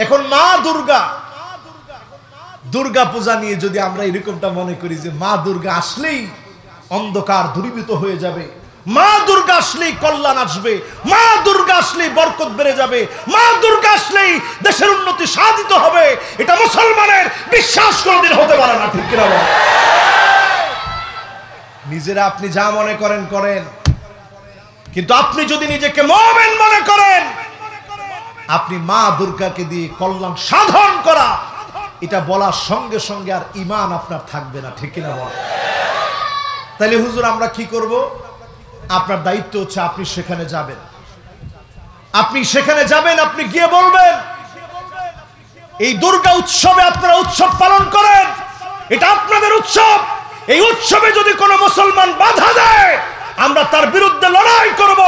এখন মা দুর্গা, দুর্গা পূজা নিয়ে যদি আমরা এরকমটা মনে করি যে মা দুর্গা আসলেই অন্ধকার দূরীভূত হয়ে যাবে, মা দুর্গা আসলেই কল্যাণ আসবে, মা দুর্গা আসলেই বরকত বেড়ে যাবে, মা দুর্গা আসলেই দেশের উন্নতি সাধিত হবে, এটা মুসলমানের বিশ্বাস কোনদিন হতে পারে না। ঠিক কিনা বলেন? নিজেরা আপনি যা মনে করেন করেন, কিন্তু আপনি যদি নিজেকে মুমিন মনে করেন, আপনি মা দুর্গাকে দিয়ে কল্যাণ সাধন করা, এটা বলার সঙ্গে সঙ্গে আর ঈমান আপনার থাকবে না। ঠিক কিনা বলেন? তাহলে হুজুর আমরা কি করব? আপনার দায়িত্ব হচ্ছে আপনি সেখানে যাবেন, আপনি সেখানে যাবেন, আপনি গিয়ে বলবেন এই দুর্গা উৎসবে আপনারা উৎসব পালন করেন, এটা আপনাদের উৎসব, এই উৎসবে যদি কোনো মুসলমান বাধা দেয় আমরা তার বিরুদ্ধে লড়াই করব,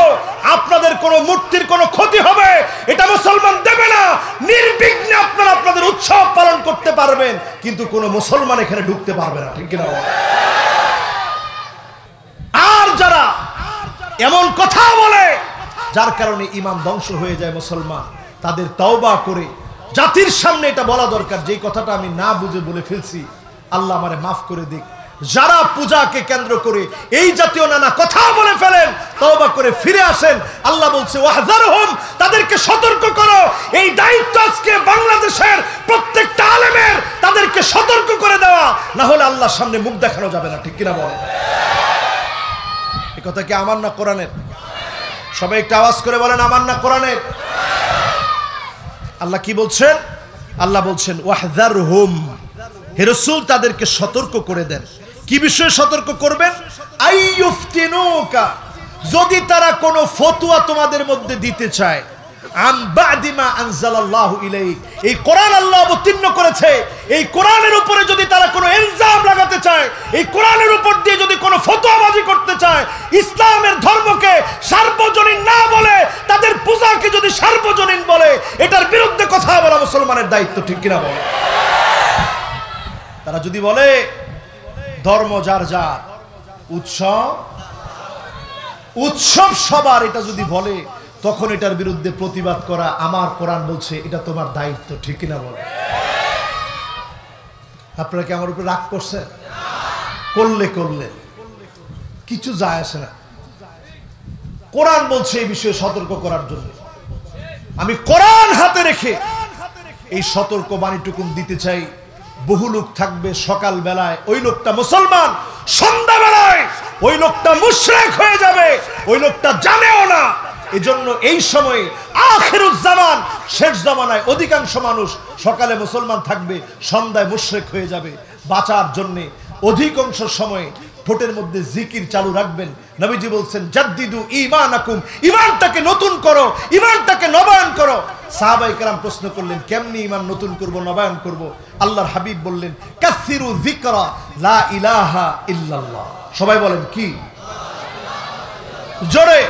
আপনাদের কোনো মূর্তির কোনো ক্ষতি হবে এটা মুসলমান দেবে না, নির্বিঘ্নে আপনারা আপনাদের উৎসব পালন করতে পারবেন, কিন্তু কোনো মুসলমান এখানে ঢুকতে পারবে না। ঠিক কিনা? আর যারা এমন কথা বলে যার কারণে ঈমান ধ্বংস হয়ে যায় মুসলমান, তাদের তওবা করে জাতির সামনে এটা বলা দরকার, যেই কথাটা আমি না বুঝে বলে ফেলছি, আল্লাহ আমারে মাফ করে দিক। যারা পূজাকে কেন্দ্র করে এই জাতীয় নানা কথা বলে ফেলেন, তওবা করে ফিরে আসেন। আল্লাহ বলছে ওয়াহযারহুম, তাদেরকে সতর্ক করো। এই দায়িত্ব আজকে বাংলাদেশের প্রত্যেকটা আলেমের, তাদেরকে সতর্ক করে দেওয়া, না হলে আল্লাহর সামনে মুখ দেখানো যাবে না। ঠিক কিনা বলেন? এই কথা কি আমার না কোরআনের? সবাই একটা আওয়াজ করে বলেন আমার না কোরআনের? আল্লাহ কি বলছেন? আল্লাহ বলছেন ওয়াহযারহুম, হে রাসূল তাদেরকে সতর্ক করে দেন। কি বিষয়ে সতর্ক করবেন? আইয়ুফতিনুকা, যদি তারা কোনো ফতোয়া তোমাদের মধ্যে দিতে চায়, আম বাদি মা আনজালাল্লাহু ইলাইক, এই কোরআন আল্লাহ অবতীর্ণ করেছে, এই কোরআনের উপরে যদি তারা কোনো ইলজাম লাগাতে চায়, এই কোরআনের উপর দিয়ে যদি কোনো ফতোয়াবাজি করতে চায়, ইসলামের ধর্মকে সার্বজনীন না বলে তাদের পূজাকে যদি সার্বজনীন বলে, এটার বিরুদ্ধে কথা বলা মুসলমানের দায়িত্ব। ঠিক কিনা বলে? তারা যদি বলে ধর্ম যার যার, উৎসব উৎসব সবার, এটা যদি বলে, তখন এটার বিরুদ্ধে প্রতিবাদ করা আমার কোরআন বলছে এটা তোমার দায়িত্ব। ঠিক কিনা বলে? আপনারা কি আমার উপর রাগ করছেন? করলে করলে কিছু যায় আসে না। কোরআন বলছে এই বিষয়ে সতর্ক করার জন্য। আমি কোরআন হাতে রেখে এই সতর্ক বাণীটুকুন দিতে চাই। বহু লোক থাকবে সকাল বেলায় ওই লোকটা মুসলমান, সন্ধ্যা বেলায় ওই লোকটা মুশরিক হয়ে যাবে, ওই লোকটা জানেও না। এজন্য এই সময়ে আখিরুজ জামান, শেষ জামানায় অধিকাংশ মানুষ সকালে মুসলমান থাকবে, সন্ধ্যায় মুশরিক হয়ে যাবে। বাঁচার জন্য অধিকাংশ সময় ঠোঁটের মধ্যে জিকির চালু রাখবেন। নবীজি বলছেন জাদ্দিদু ঈমানাকুম, ঈমানটাকে নতুন করো, ঈমানটাকে নবায়ন করো। সাহাবায়ে কেরাম প্রশ্ন করলেন কেমনি ঈমান নতুন করব, নবায়ন করব? আল্লাহর হাবিব বললেন কাসিরু যিকরা লা ইলাহা ইল্লাল্লাহ। সবাই বলেন কি? জোরে।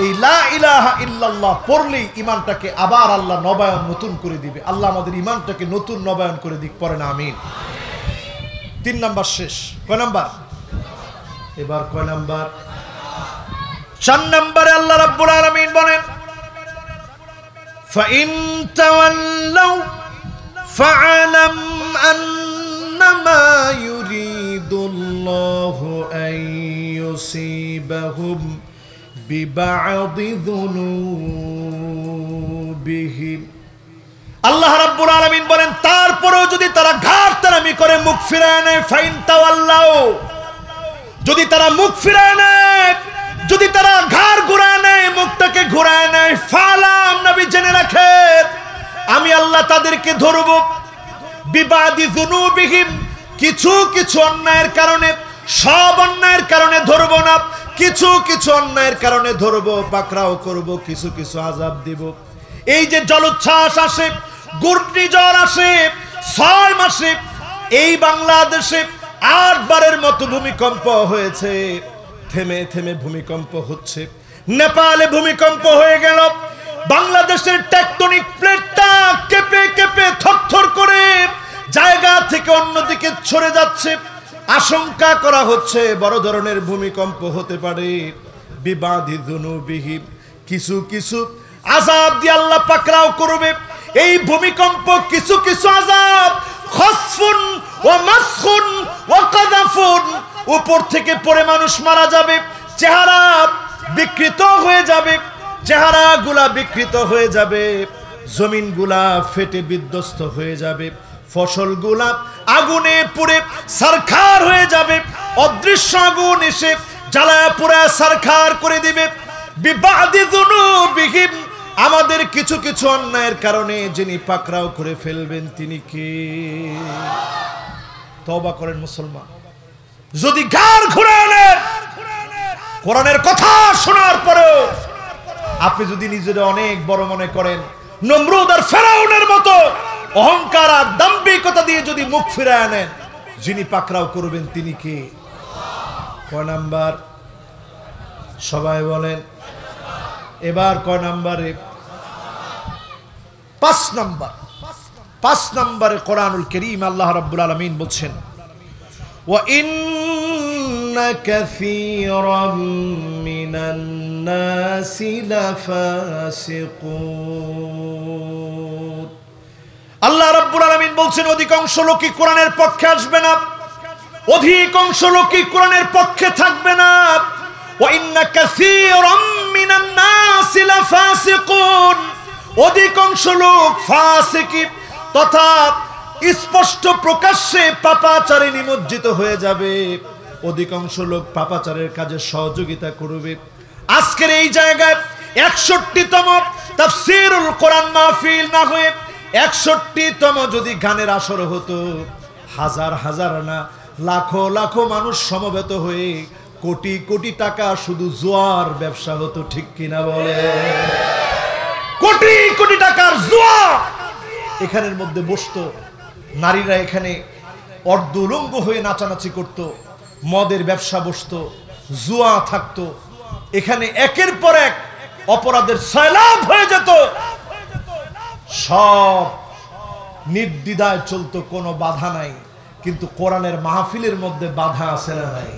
এই লা ইলাহা ইল্লাল্লাহ পড়লেই ঈমানটাকে আবার আল্লাহ নবায়ন নতুন করে দিবে। আল্লাহ আমাদের ঈমানটাকে নতুন নবায়ন করে দিক, পড়েন আমিন। 3 নাম্বার শেষ। কয় নাম্বার? এবার কয় নাম্বার? 4 নম্বরে আল্লাহ রাব্বুল আলামিন বলেন ফাইন তাওয়াল্লাউ ফাআলাম আন্নামা ইউরিদুল্লাহু আন ইউসিবাহুম বিবা'দি যুনুবিহিম। আল্লাহ রাব্বুল আলামিন বলেন তারপরেও যদি তারা ঘাড়তারামি করে, মুখ ফিরায় নেয়, ফাইন তাওয়াল্লাউ, যদি তারা মুখ ফিরায় নেয়, যদি তারা ঘাড় ঘুরায় নেয়, মুখটাকে ঘুরায় নেয়, ফালাম, নবী জেনে রাখেন আমি আল্লাহ তাদেরকে ধরব বিবাদি যুনুবিহিম, কিছু কিছু অন্যায়ের কারণে, সব অন্যায়ের কারণে ধরব না, কিছু কিছু অন্যায়ের কারণে ধরব, পাকড়াও করব, কিছু কিছু আযাব দিব। এই যে জলোচ্ছ্বাস আসে, ঘূর্ণিঝড় আসে, 6 মাসে এই বাংলাদেশে 8 বারের মতো ভূমিকম্প হয়েছে, থেমে থেমে ভূমিকম্প হচ্ছে। নেপালে ভূমিকম্প হয়ে গেল, বাংলাদেশের টেকটনিক প্লেটটা কেঁপে কেঁপে থরথর করে জায়গা থেকে অন্যদিকে সরে যাচ্ছে। আশঙ্কা করা হচ্ছে বড় ধরনের ভূমিকম্প হতে পারে। বিবাদি যুনুবিহিম, কিছু কিছু আযাব দিয়ে আল্লাহ পাকড়াও করবে। এই ভূমিকম্প কিছু কিছু আযাব খসফুন ওয়া মাসখুন ওয়া কাযাফুন, উপর থেকে পড়ে মানুষ মারা যাবে, চেহারা বিকৃত হয়ে যাবে, চেহারাগুলা বিকৃত হয়ে যাবে, জমিনগুলা ফেটে বিধ্বস্ত হয়ে যাবে, ফসলগুলা আগুনে পুড়ে সারখার হয়ে যাবে, অদৃশ্য আগুন এসে জ্বালায়া পুড়ায়া সারখার করে দিবে। বিবাদি যুনুবিহিম, আমাদের কিছু কিছু অন্যায়ের কারণে যিনি পাকড়াও করে ফেলবেন তিনি কে? তওবা করেন মুসলমান। যদি ঘাড় ঘুরে নেন কোরআনের কথা শোনার পরেও আপনি যদি নিজের অনেক বড় মনে করেন, নমরুদ আর ফেরাউনের মতো অহংকার আর দাম্ভিকতা দিয়ে যদি মুখ ফিরায় নেন, যিনি পাকড়াও করবেন তিনি কে? কয় নাম্বার? সবাই বলেন এবার কয় নাম্বারে? 5 নাম্বার। 5 নাম্বারে কোরআনুল কারীম আল্লাহ রাব্বুল আলামিন বলছেন, ওয়া ইন্না কাসীরাম মিনান নাসি লাফাসিকুন। আল্লাহ রাব্বুল আলামিন বলছেন অধিকাংশ লোকই কোরআনের পক্ষে আসবে না, অধিকাংশ লোকই কোরআনের পক্ষে থাকবে না। ওয়া ইন্না কাসীরাম মিনান নাসি লাফাসিকুন, অধিকাংশ লোক ফাসিকি তথা স্পষ্ট প্রকাশ্যে পাপাচারে নিমজ্জিত হয়ে যাবে, অধিকাংশ লোক পাপাচারের কাজে সহযোগিতা করবে। আজকের এই জায়গায় 61তম তাফসীরুল কোরআন মাহফিল না হয়ে 61তম যদি গানের আসর হতো, হাজার হাজার না লাখো লাখো মানুষ সমবেত হয়ে কোটি কোটি টাকা শুধু জুয়ার ব্যবসা হতো, ঠিক কিনা বলে? কোটি কোটি টাকার জুয়া এখানের মধ্যে বসতো, নারীরা এখানে অর্ধ উলঙ্গ হয়ে নাচানাচি করত, মদের ব্যবসা বসতো, জুয়া থাকতো, এখানে একের পর এক অপরাধের সয়লাব হয়ে যেত, সব নির্দ্বিধায় চলতো, কোনো বাধা নাই। কিন্তু কোরআনের মাহফিলের মধ্যে বাধা আছে না নাই?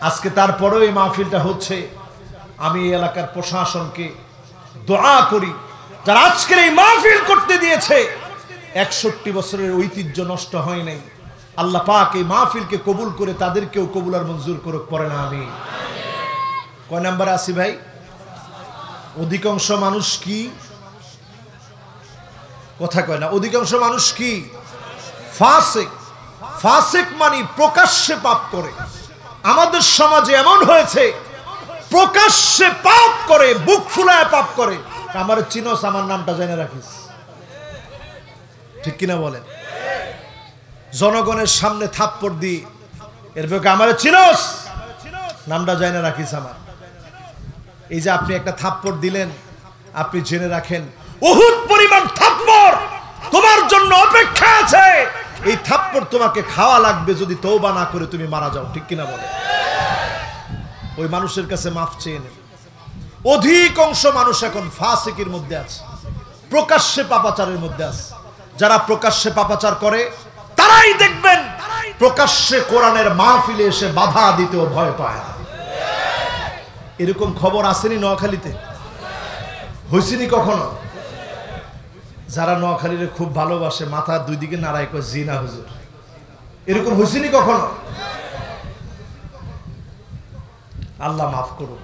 আজকে তারপরেও এই মাহফিলটা হচ্ছে। আমি এই এলাকার প্রশাসনকে দোয়া করি, যারা আজকের এই মাহফিল করতে দিয়েছে, 61 বছরের ঐতিহ্য নষ্ট হয় নাই। আল্লাহ পাক এই মাহফিলকে কবুল করে তাদেরকেও কবুল আর মঞ্জুর করুক, পড়ে না আমি। কয় নাম্বারে আসি ভাই? অধিকাংশ মানুষ কি কথা কয় না? অধিকাংশ মানুষ কি? ফাসিক। ফাসিক মানে প্রকাশ্যে পাপ করে। আমাদের সমাজে এমন হয়েছে, প্রকাশ্যে পাপ করে, বুক ফুলায় পাপ করে। আমার চিনোস, আমার নামটা জেনে রাখিস, ঠিক কিনা বলেন? জনগণের সামনে থাপ্পড় দি এর বেকে আমার চিনোস, নামটা জেনে রাখিস আমার। এই যে আপনি একটা থাপ্পড় দিলেন, আপনি জেনে রাখেন উহুদ পরিমাণ থাপ্পড় তোমার জন্য অপেক্ষা আছে। এই থাপ্পড় তোমাকে খাওয়া লাগবে যদি তওবা না করে তুমি মারা যাও, ঠিক কিনা বলে? ওই মানুষের কাছে মাফ চেয়ে নেন। অধিকাংশ মানুষ এখন ফাসিকের মধ্যে আছে, প্রকাশ্যে পাপাচারের মধ্যে আছে। যারা প্রকাশ্যে পাপাচার করে তারাই দেখবেন প্রকাশ্যে কোরআনের মাহফিলে এসে বাধা দিতেও ভয় পায় না। এরকম খবর আসেনি নোয়াখালীতে? হয়েছিনি কখনো? যারা নোয়াখালীরে খুব ভালোবাসে মাথা দুই দিকে নাড়ায় কয় জি না হুজুর, এরকম হয়েছিনি কখনো? আল্লাহ মাফ করুন,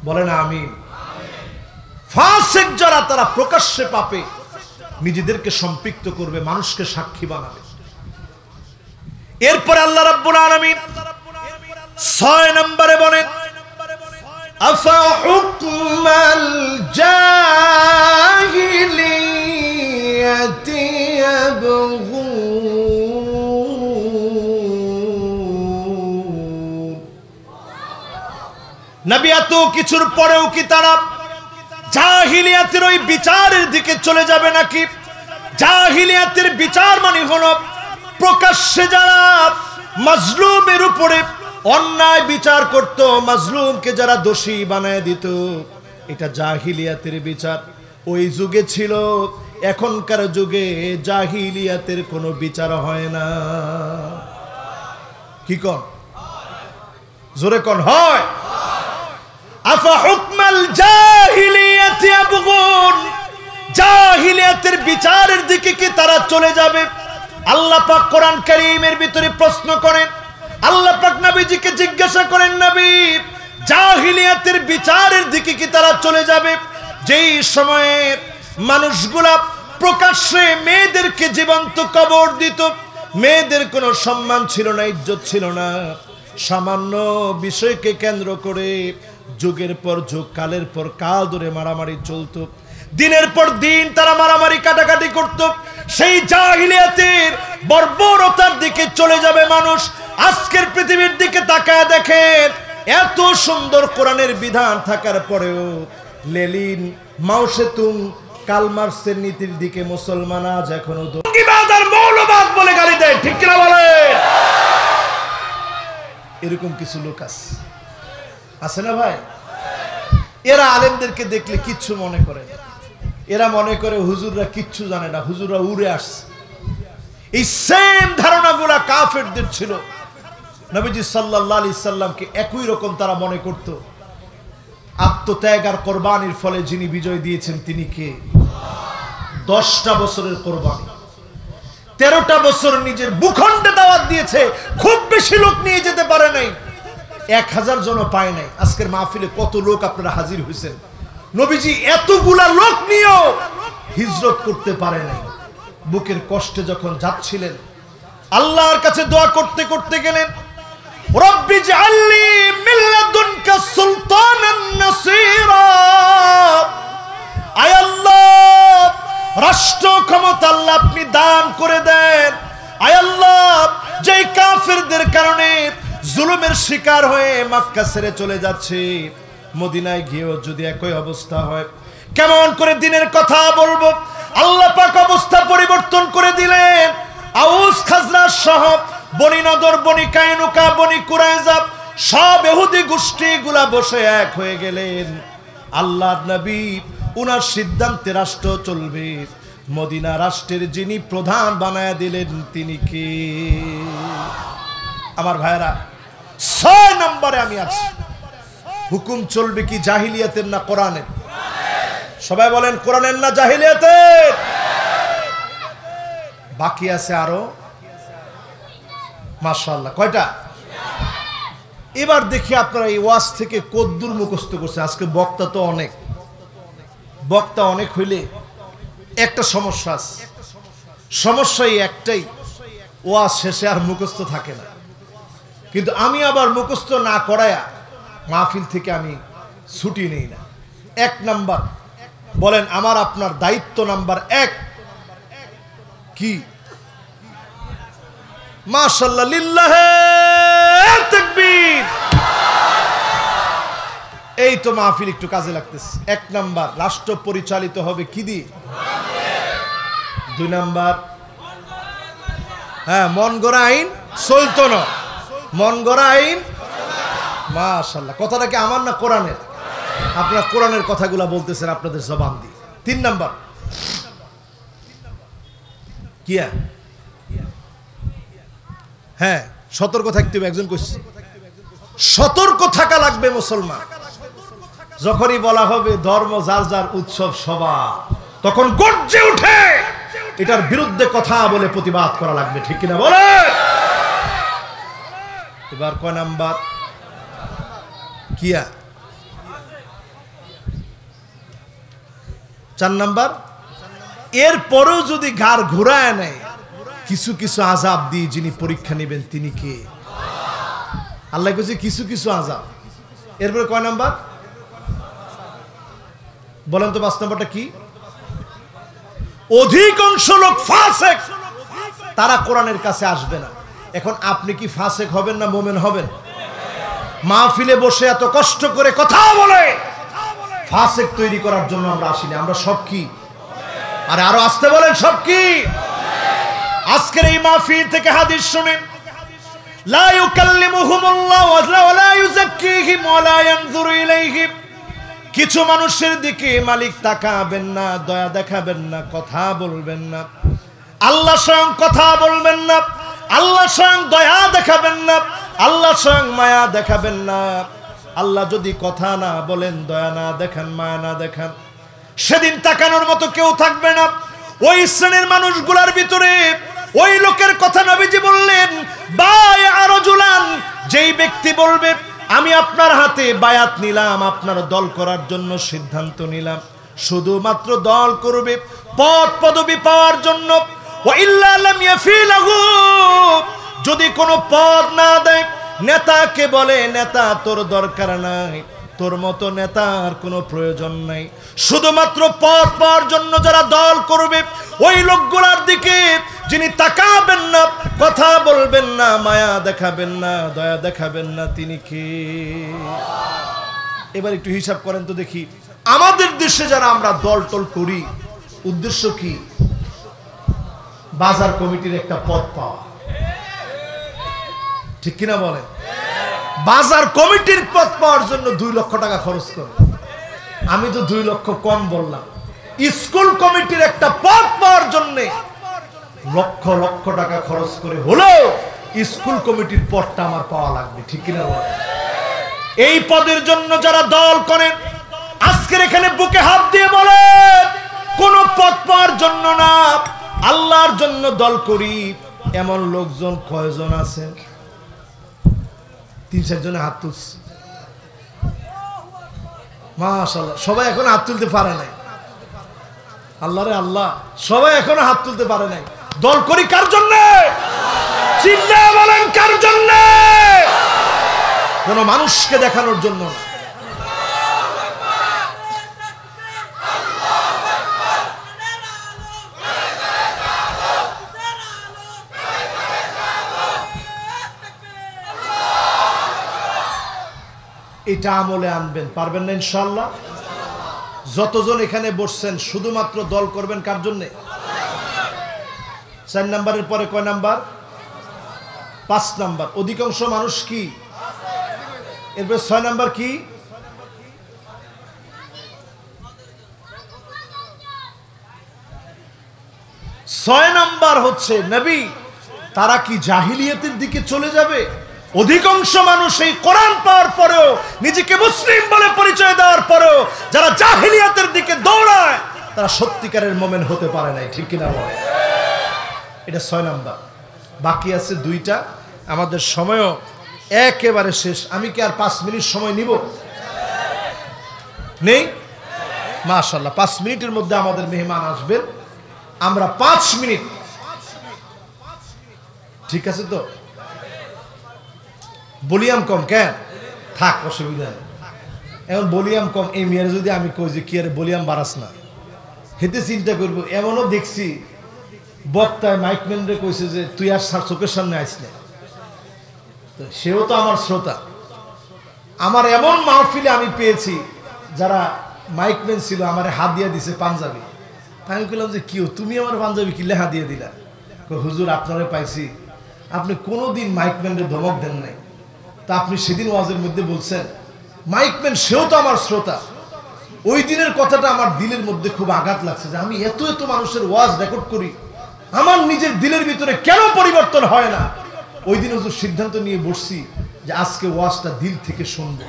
বলে না আমিন। ফাসিক যারা, তারা প্রকাশ্যে পাপে নিজেদেরকে সম্পৃক্ত করবে, মানুষকে সাক্ষী বানাবে। এরপরে আল্লাহ রাব্বুল আলামিন 6 নম্বরে বলেন, আফা হুকমাল জাহিলিয়াতি ইয়াবগুন। নবী এত কিছুর পরেও কি তারা জাহিলিয়াতের ওই বিচারের দিকে চলে যাবে নাকি? জাহিলিয়াতের বিচার মানে হলো প্রকাশ্যে যারা মাজলুমের উপরে অন্যায় বিচার করত, মাজলুমকে যারা দোষী বানায় দিত, এটা জাহিলিয়াতের বিচার। ওই যুগে ছিল, এখনকার যুগে জাহিলিয়াতের কোনো বিচার হয় না। কি কন? জোরে কন হয়? আফা হুকমাল জাহিলিয়াতি জাহিলিয়াতি ইয়াবগুন, জাহিলিয়াতের বিচারের দিকে কি তারা চলে যাবে? আল্লাহ পাক কোরআন কারীমের ভিতরে প্রশ্ন করেন, আল্লাহ পাক নবীজিকে জিজ্ঞাসা করেন, নবী জাহিলিয়াতের বিচারের দিকে কি তারা চলে যাবে? যেই সময়ে মানুষগুলা প্রকাশ্যে মেয়েদেরকে জীবন্ত কবর দিত, মেয়েদের কোনো সম্মান ছিল না, ইজ্জত ছিল না, সামান্য বিষয়কে কেন্দ্র করে যুগের পর যুগ, কালের পর কাল ধরে মারামারি চলতো, দিনের পর দিন তারা মারামারি কাটাকাটি করত। সেই জাহিলিয়াতের বর্বরতার দিকে চলে যাবে মানুষ। আজকের পৃথিবীর দিকে তাকায় দেখেন, এত সুন্দর কোরআনের বিধান থাকার পরেও লেলিন, মাওসেতুং, কালমার্সের নীতির দিকে মুসলমান আজ এখনো জঙ্গিবাদ আর মৌলবাদ বলে গালি দেয়, ঠিক কিনা বলেন? এরকম কিছু লোক আছে না ভাই? এরা আলেমদেরকে দেখলে কিচ্ছু মনে করে না, এরা মনে করে হুজুররা কিচ্ছু জানে না, হুজুররা উড়ে আসছে। এই সেম ধারণাগুলা কাফেরদের ছিল। নবীজি সাল্লাল্লাহু আলাইহি সাল্লামকে একই রকম তারা মনে করত। আত্মত্যাগ আর কোরবানির ফলে যিনি বিজয় দিয়েছেন তিনি কে? 10টা বছরের কোরবানি, 13টা বছর নিজের ভূখণ্ডে দাওয়াত দিয়েছে, খুব বেশি লোক নিয়ে যেতে পারে নাই, 1000 জনও পায় নাই। আজকের মাহফিলে কত লোক আপনারা হাজির হয়েছেন, নবীজি এতগুলা লোক নিয়েও হিজরত করতে পারে নাই। বুকের কষ্টে যখন যাচ্ছিলেন, আল্লাহর কাছে দোয়া করতে করতে গেলেন, রব্বি জাআলনি মিন লাদুনকা সুলতানান নাসীরা, আয় আল্লাহ রাষ্ট্র ক্ষমতা আল্লাহ আপনি দান করে দেন। আয় আল্লাহ, যেই কাফেরদের কারণে জুলুমের শিকার হয়ে মক্কা ছেড়ে চলে যাচ্ছে, মদিনায় গিয়েও যদি একই অবস্থা হয়, কেমন করে দিনের কথা বলবো? আল্লাহ পাক অবস্থা পরিবর্তন করে দিলেন। আউস খাজরাজ সহ বনি নদর, বনি কায়নুকা, বনি কুরাইজা সব ইহুদি গোষ্ঠীগুলা বসে এক হয়ে গেলেন। আল্লাহর নবী উনার সিদ্ধান্তে রাষ্ট্র চলবে। মদিনা রাষ্ট্রের যিনি প্রধান বানায় দিলেন তিনি কে? আমার ভাইরা, 6 নম্বরে আমি আছি। হুকুম চলবে কি জাহিলিয়াতের না কোরআনের? সবাই বলেন কোরআনের না জাহিলিয়াতের? বাকি আছে আরো, মাশাআল্লাহ। কয়টা? এবার দেখি আপনারা এই ওয়াজ থেকে কদ্দুর মুখস্থ করছে। আজকে বক্তা তো অনেক, বক্তা অনেক হইলে একটা সমস্যা আছে। সমস্যাই একটাই, ওয়াজ শেষে আর মুখস্থ থাকে না। কিন্তু আমি আবার মুখস্থ না করায়া মাহফিল থেকে আমি ছুটি নেই না। 1 নাম্বার বলেন, আমার আপনার দায়িত্ব নাম্বার 1 কি? মাশাআল্লাহ, লিল্লাহে তাকবীর। এই তো মাহফিল একটু কাজে লাগতেছে। 1 নাম্বার, রাষ্ট্র পরিচালিত হবে কি দিয়ে? 2 নাম্বার, হ্যাঁ, মন গড়া আইন চলতো না, মন গড়া আইন। মাশাআল্লাহ, কথাটা কি আমার না কোরআনের? আপনারা কোরআনের কথাগুলা বলতেছেন আপনাদের জবান দিয়ে। 3 নাম্বার কি? হ্যাঁ, সতর্ক থাকতে হবে। একজন কইছে সতর্ক থাকা লাগবে মুসলমান। যখনই বলা হবে ধর্ম যার যার উৎসব সভা, তখন গর্জে উঠে এটার বিরুদ্ধে কথা বলে প্রতিবাদ করা লাগবে, ঠিক কিনা বলে? এবার কয় নাম্বার? কিয়া 4 নাম্বার। এরপরেও যদি ঘাড় ঘুরায় নেয়, কিছু কিছু আযাব দিয়ে যিনি পরীক্ষা নেবেন তিনি কে? আল্লাহ কইছে কিছু কিছু আযাব। এরপরে কয় নাম্বার বলেন তো? 5 নাম্বারটা কি? অধিকাংশ লোক ফাসেক, তারা কোরআনের কাছে আসবে না। এখন আপনি কি ফাসেক হবেন না মুমিন হবেন? মাহফিলে বসে এত কষ্ট করে কথা বলে ফাসেক তৈরি করার জন্য আমরা আসিনি। আমরা সব কি? আরো আসতে বলেন, সব কি? আজকের এই মাহফিল থেকে হাদিস শুনেন, লা ইউকাল্লিমুহুমুল্লাহু ওয়া লা ইউযাক্কিহিম ওয়া লা ইয়ানজুরু ইলাইহিম। কিছু মানুষের দিকে মালিক তাকাবেন না, দয়া দেখাবেন না, কথা বলবেন না। আল্লাহ স্বয়ং কথা বলবেন না, আল্লাহ স্বয়ং দয়া দেখাবেন না, আল্লাহ স্বয়ং মায়া দেখাবেন না। আল্লাহ যদি কথা না বলেন, দয়া না দেখান, মায়া না দেখান, সেদিন তাকানোর মতো কেউ থাকবে না। ওই শ্রেণীর মানুষগুলার ভিতরে ওই লোকের কথা নবীজি বললেন, বায়আ রাজুলান, যেই ব্যক্তি বলবে আমি আপনার হাতে বায়াত নিলাম, আপনার দল করার জন্য সিদ্ধান্ত নিলাম, শুধুমাত্র দল করবে পদ পদবি পাওয়ার জন্য, ওয়া ইল্লা লাম ইয়াফিলাহু, যদি কোনো পদ না দেয়, নেতাকে বলে নেতা তোর দরকার নাই, তোর মতো নেতার কোনো প্রয়োজন নাই, শুধুমাত্র পদ পাওয়ার জন্য যারা দল করবে ওই লোকগুলার দিকে যিনি তাকাবেন না, কথা বলবেন না, মায়া দেখাবেন না, দয়া দেখাবেন না, তিনি কে? এবার একটু হিসাব করেন তো দেখি, আমাদের দেশে যারা আমরা দল টল করি, উদ্দেশ্য কি? বাজার কমিটির একটা পদ পাওয়া, ঠিক কিনা বলেন? বাজার কমিটির পদ পাওয়ার জন্য 2 লক্ষ টাকা খরচ করে। আমি তো 2 লক্ষ কম বললাম। স্কুল কমিটির একটা পদ পাওয়ার জন্য লক্ষ লক্ষ টাকা খরচ করে হলেও স্কুল কমিটির পদটা আমার পাওয়া লাগবে, ঠিক কিনা বলেন? এই পদের জন্য যারা দল করেন, আজকের এখানে বুকে হাত দিয়ে বলেন, কোন পদ পাওয়ার জন্য না, আল্লাহর জন্য দল করি, এমন লোকজন কয়জন আছেন? 3-4 জনে হাত তুলছে, মাশাআল্লাহ। সবাই এখন হাত তুলতে পারে নাই, আল্লাহ রে আল্লাহ, সবাই এখনো হাত তুলতে পারে নাই। দল করি কার জন্য? চিল্লা বলেন, কার জন্য? কোন মানুষকে দেখানোর জন্য না। এটা আমলে আনবেন, পারবেন না ইনশাআল্লাহ? যতজন এখানে বসছেন শুধুমাত্র দল করবেন কার জন্য? 4 নাম্বারের পরে কয় নাম্বার? 5 নাম্বার। অধিকাংশ মানুষ কি? এরপরে 6 নাম্বার কি? ছয় নাম্বার হচ্ছে নবী, তারা কি জাহিলিয়াতের দিকে চলে যাবে? অধিকাংশ মানুষ এই কোরআন পাওয়ার পরেও, নিজেকে মুসলিম বলে পরিচয় দেওয়ার পরেও যারা জাহিলিয়াতের দিকে দৌড়ায়, তারা সত্যিকারের মোমেন হতে পারে নাই, ঠিক কিনা বলে? এটা 6 নাম্বার। বাকি আছে 2টা। আমাদের সময়ও একেবারে শেষ। আমি কি আর 5 মিনিট সময় নিব? নেই? মাশাআল্লাহ, 5 মিনিটের মধ্যে আমাদের মেহমান আসবেন। আমরা 5 মিনিট, ঠিক আছে তো? ভলিউম কম কেন? থাক, অসুবিধা নেই। এখন ভলিউম কম, এই মেয়ের যদি আমি কই যে কি আরে ভলিউম বাড়াস না, হেতে চিন্তা করব। এমনও দেখছি বক্তায় মাইকম্যানরে কইছে যে তুই আর চোখের সামনে আইস না, তো সেও তো আমার শ্রোতা। আমার এমন মাহফিলে আমি পেয়েছি যারা মাইকম্যান ছিল, আমার হাত দিয়ে দিছে পাঞ্জাবি। আমি বললাম যে কি তুমি আমার পাঞ্জাবি কিলে হাত দিয়ে দিলা? হুজুর আপনারে পাইছি, আপনি কোনোদিন মাইকম্যানরে ধমক দেন নাই, তা আপনি সেদিন ওয়াজের মধ্যে বলছেন মাইকম্যান সেও তো আমার শ্রোতা। ওই দিনের কথাটা আমার দিলের মধ্যে খুব আঘাত লাগছে যে আমি এত এত মানুষের ওয়াজ রেকর্ড করি, আমার নিজের দিলের ভিতরে কেন পরিবর্তন হয় না? ওই দিন হুজুর সিদ্ধান্ত নিয়ে বসছি যে আজকে ওয়াজটা দিল থেকে শুনবো।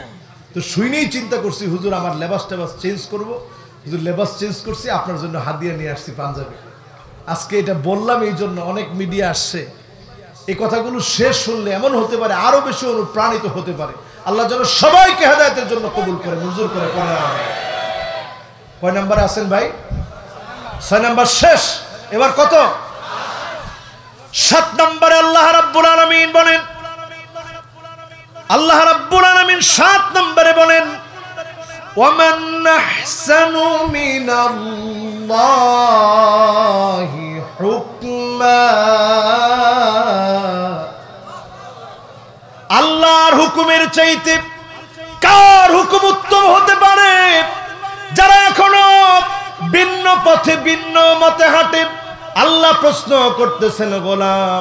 তো শুনেই চিন্তা করছি হুজুর আমার লেবাস টেবাস চেঞ্জ করবো। হুজুর লেবাস চেঞ্জ করছি, আপনার জন্য হাদিয়া নিয়ে আসছি পাঞ্জাবি। আজকে এটা বললাম এই জন্য, অনেক মিডিয়া আসছে, এই কথাগুলো শেষ শুনলে এমন হতে পারে আরো বেশি অনুপ্রাণিত হতে পারে। আল্লাহ যেন সবাইকে হেদায়েতের জন্য কবুল করে, মঞ্জুর করে। কয় নাম্বারে আছেন ভাই? 6 নাম্বার শেষ। এবার কত? 7 নম্বরে আল্লাহ রাব্বুল আলামিন বলেন, আল্লাহ রাব্বুল আলামিন 7 নম্বরে বলেন, ওয়ামান আহসানু মিনাল্লাহি হুকমা, আল্লাহর হুকুমের চাইতে কার হুকুম উত্তম হতে পারে? যারা এখনো ভিন্ন পথে ভিন্ন মতে হাঁটে, আল্লাহ প্রশ্ন করতেছেন, গোলাম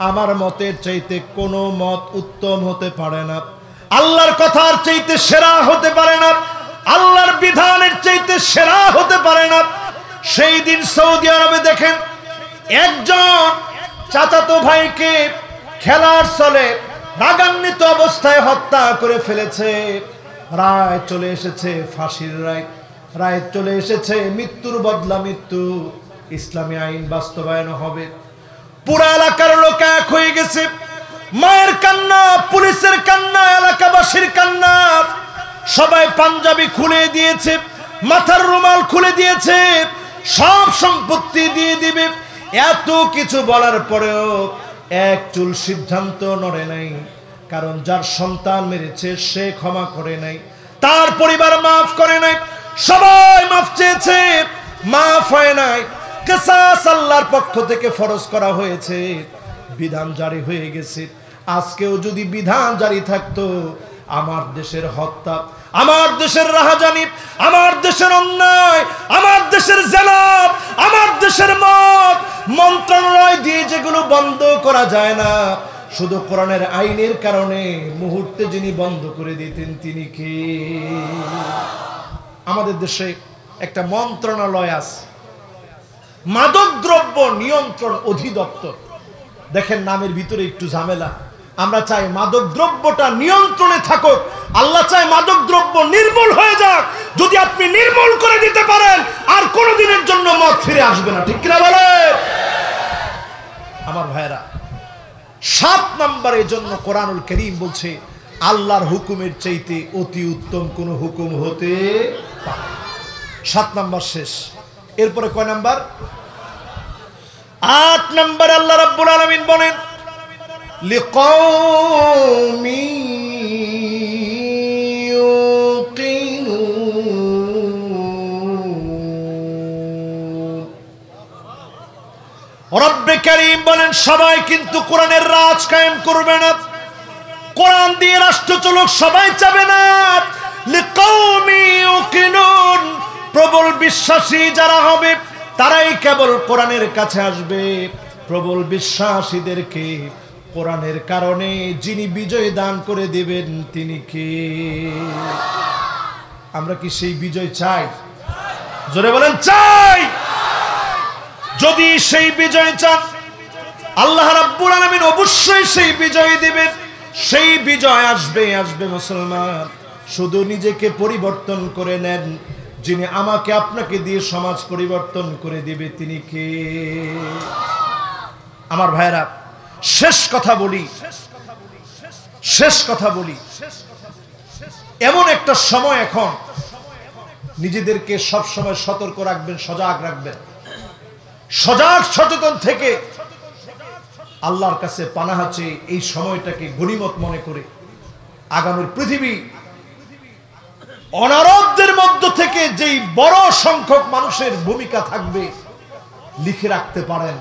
আমার মতের চাইতে কোনো মত উত্তম হতে পারে না, আল্লাহর কথার চাইতে সেরা হতে পারে না, আল্লাহর বিধানের চাইতে সেরা হতে পারে না। সেই দিন সৌদি আরবে দেখেন, একজন চাচাতো ভাইকে খেলার ছলে রাগান্বিত অবস্থায় হত্যা করে ফেলেছে। রায় চলে এসেছে ফাঁসির রায়, রায় চলে এসেছে মৃত্যুর বদলা মৃত্যু, ইসলামী আইন বাস্তবায়ন হবে। পুরা এলাকার লোক এক হয়ে গেছে, মায়ের কান্না, পুলিশের কান্না, এলাকাবাসীর কান্না। সবাই পাঞ্জাবি খুলে দিয়েছে, মাথার রুমাল খুলে দিয়েছে, সব সম্পত্তি দিয়ে দিবে। এত কিছু বলার পরেও এক চুল সিদ্ধান্ত নড়ে নাই, কারণ যার সন্তান মেরেছে সে ক্ষমা করে নাই, তার পরিবার মাফ করে নাই, সবাই মাফ চেয়েছে, মাফ হয় নাই। কিসাস আল্লাহর পক্ষ থেকে ফরজ করা হয়েছে, বিধান জারি হয়ে গেছে। আজকেও যদি বিধান জারি থাকতো, আমার দেশের হত্যা, আমার দেশের রাহাজানি, আমার দেশের অন্যায়, আমার দেশের জেলাপ, আমার দেশের মত মন্ত্রণালয় দিয়ে যেগুলো বন্ধ করা যায় না, শুধু কোরআনের আইনের কারণে মুহূর্তে যিনি বন্ধ করে দিতেন তিনি কে? আমাদের দেশে একটা মন্ত্রণালয় আছে, মাদকদ্রব্য নিয়ন্ত্রণ অধিদপ্তর। দেখেন নামের ভিতরে একটু ঝামেলা। আমরা চাই মাদকদ্রব্যটা নিয়ন্ত্রণে থাকুক, আল্লাহ চায় মাদকদ্রব্য নির্মূল হয়ে যাক। যদি আপনি নির্মূল করে দিতে পারেন, আর কোনোদিনের জন্য মদ ফিরে আসবে না, ঠিক কিনা বলেন? আমার ভাইরা, 7 নম্বরের জন্য কোরআনুল কারীম বলছে আল্লাহর হুকুমের চাইতে অতি উত্তম কোন হুকুম হতে পারে। 7 নম্বর শেষ। এরপরে কয় নাম্বার? 8 নম্বর আল্লাহ রাব্বুল আলামিন বলেন লিকাওমি ইউকিনুন। রব্বে কারীম বলেন সবাই কিন্তু কোরআনের রাজ কায়েম করবে না, কোরআন দিয়ে রাষ্ট্র চলুক সবাই চাবে না। লিকাওমি ইউকিনুন, প্রবল বিশ্বাসী যারা হবে তারাই কেবল কোরআনের কাছে আসবে। প্রবল বিশ্বাসীদেরকে কোরআনের কারণে যিনি বিজয় দান করে দিবেন তিনি কে? আমরা কি সেই বিজয় চাই? জোরে বলেন চাই। যদি সেই বিজয় চান, আল্লাহ রাব্বুল আলামিন অবশ্যই সেই বিজয় দিবেন। সেই বিজয় আসবে আসবে মুসলমান, শুধু নিজেকে পরিবর্তন করে নেন, যিনি আমাকে আপনাকে দিয়ে সমাজ পরিবর্তন করে দিবে তিনি কে? আমার ভাইরা, শেষ কথা বলি, এমন একটা সময় এখন, নিজেদেরকে সব সময় সতর্ক রাখবেন, সজাগ রাখবেন, সজাগ সচেতন থেকে আল্লাহর কাছে পানাহ চেয়ে এই সময়টাকে গনিমত মনে করে আগামীর পৃথিবী অনারবদের মধ্য থেকে যেই বড় সংখ্যক মানুষের ভূমিকা থাকবে লিখে রাখতে পারেন।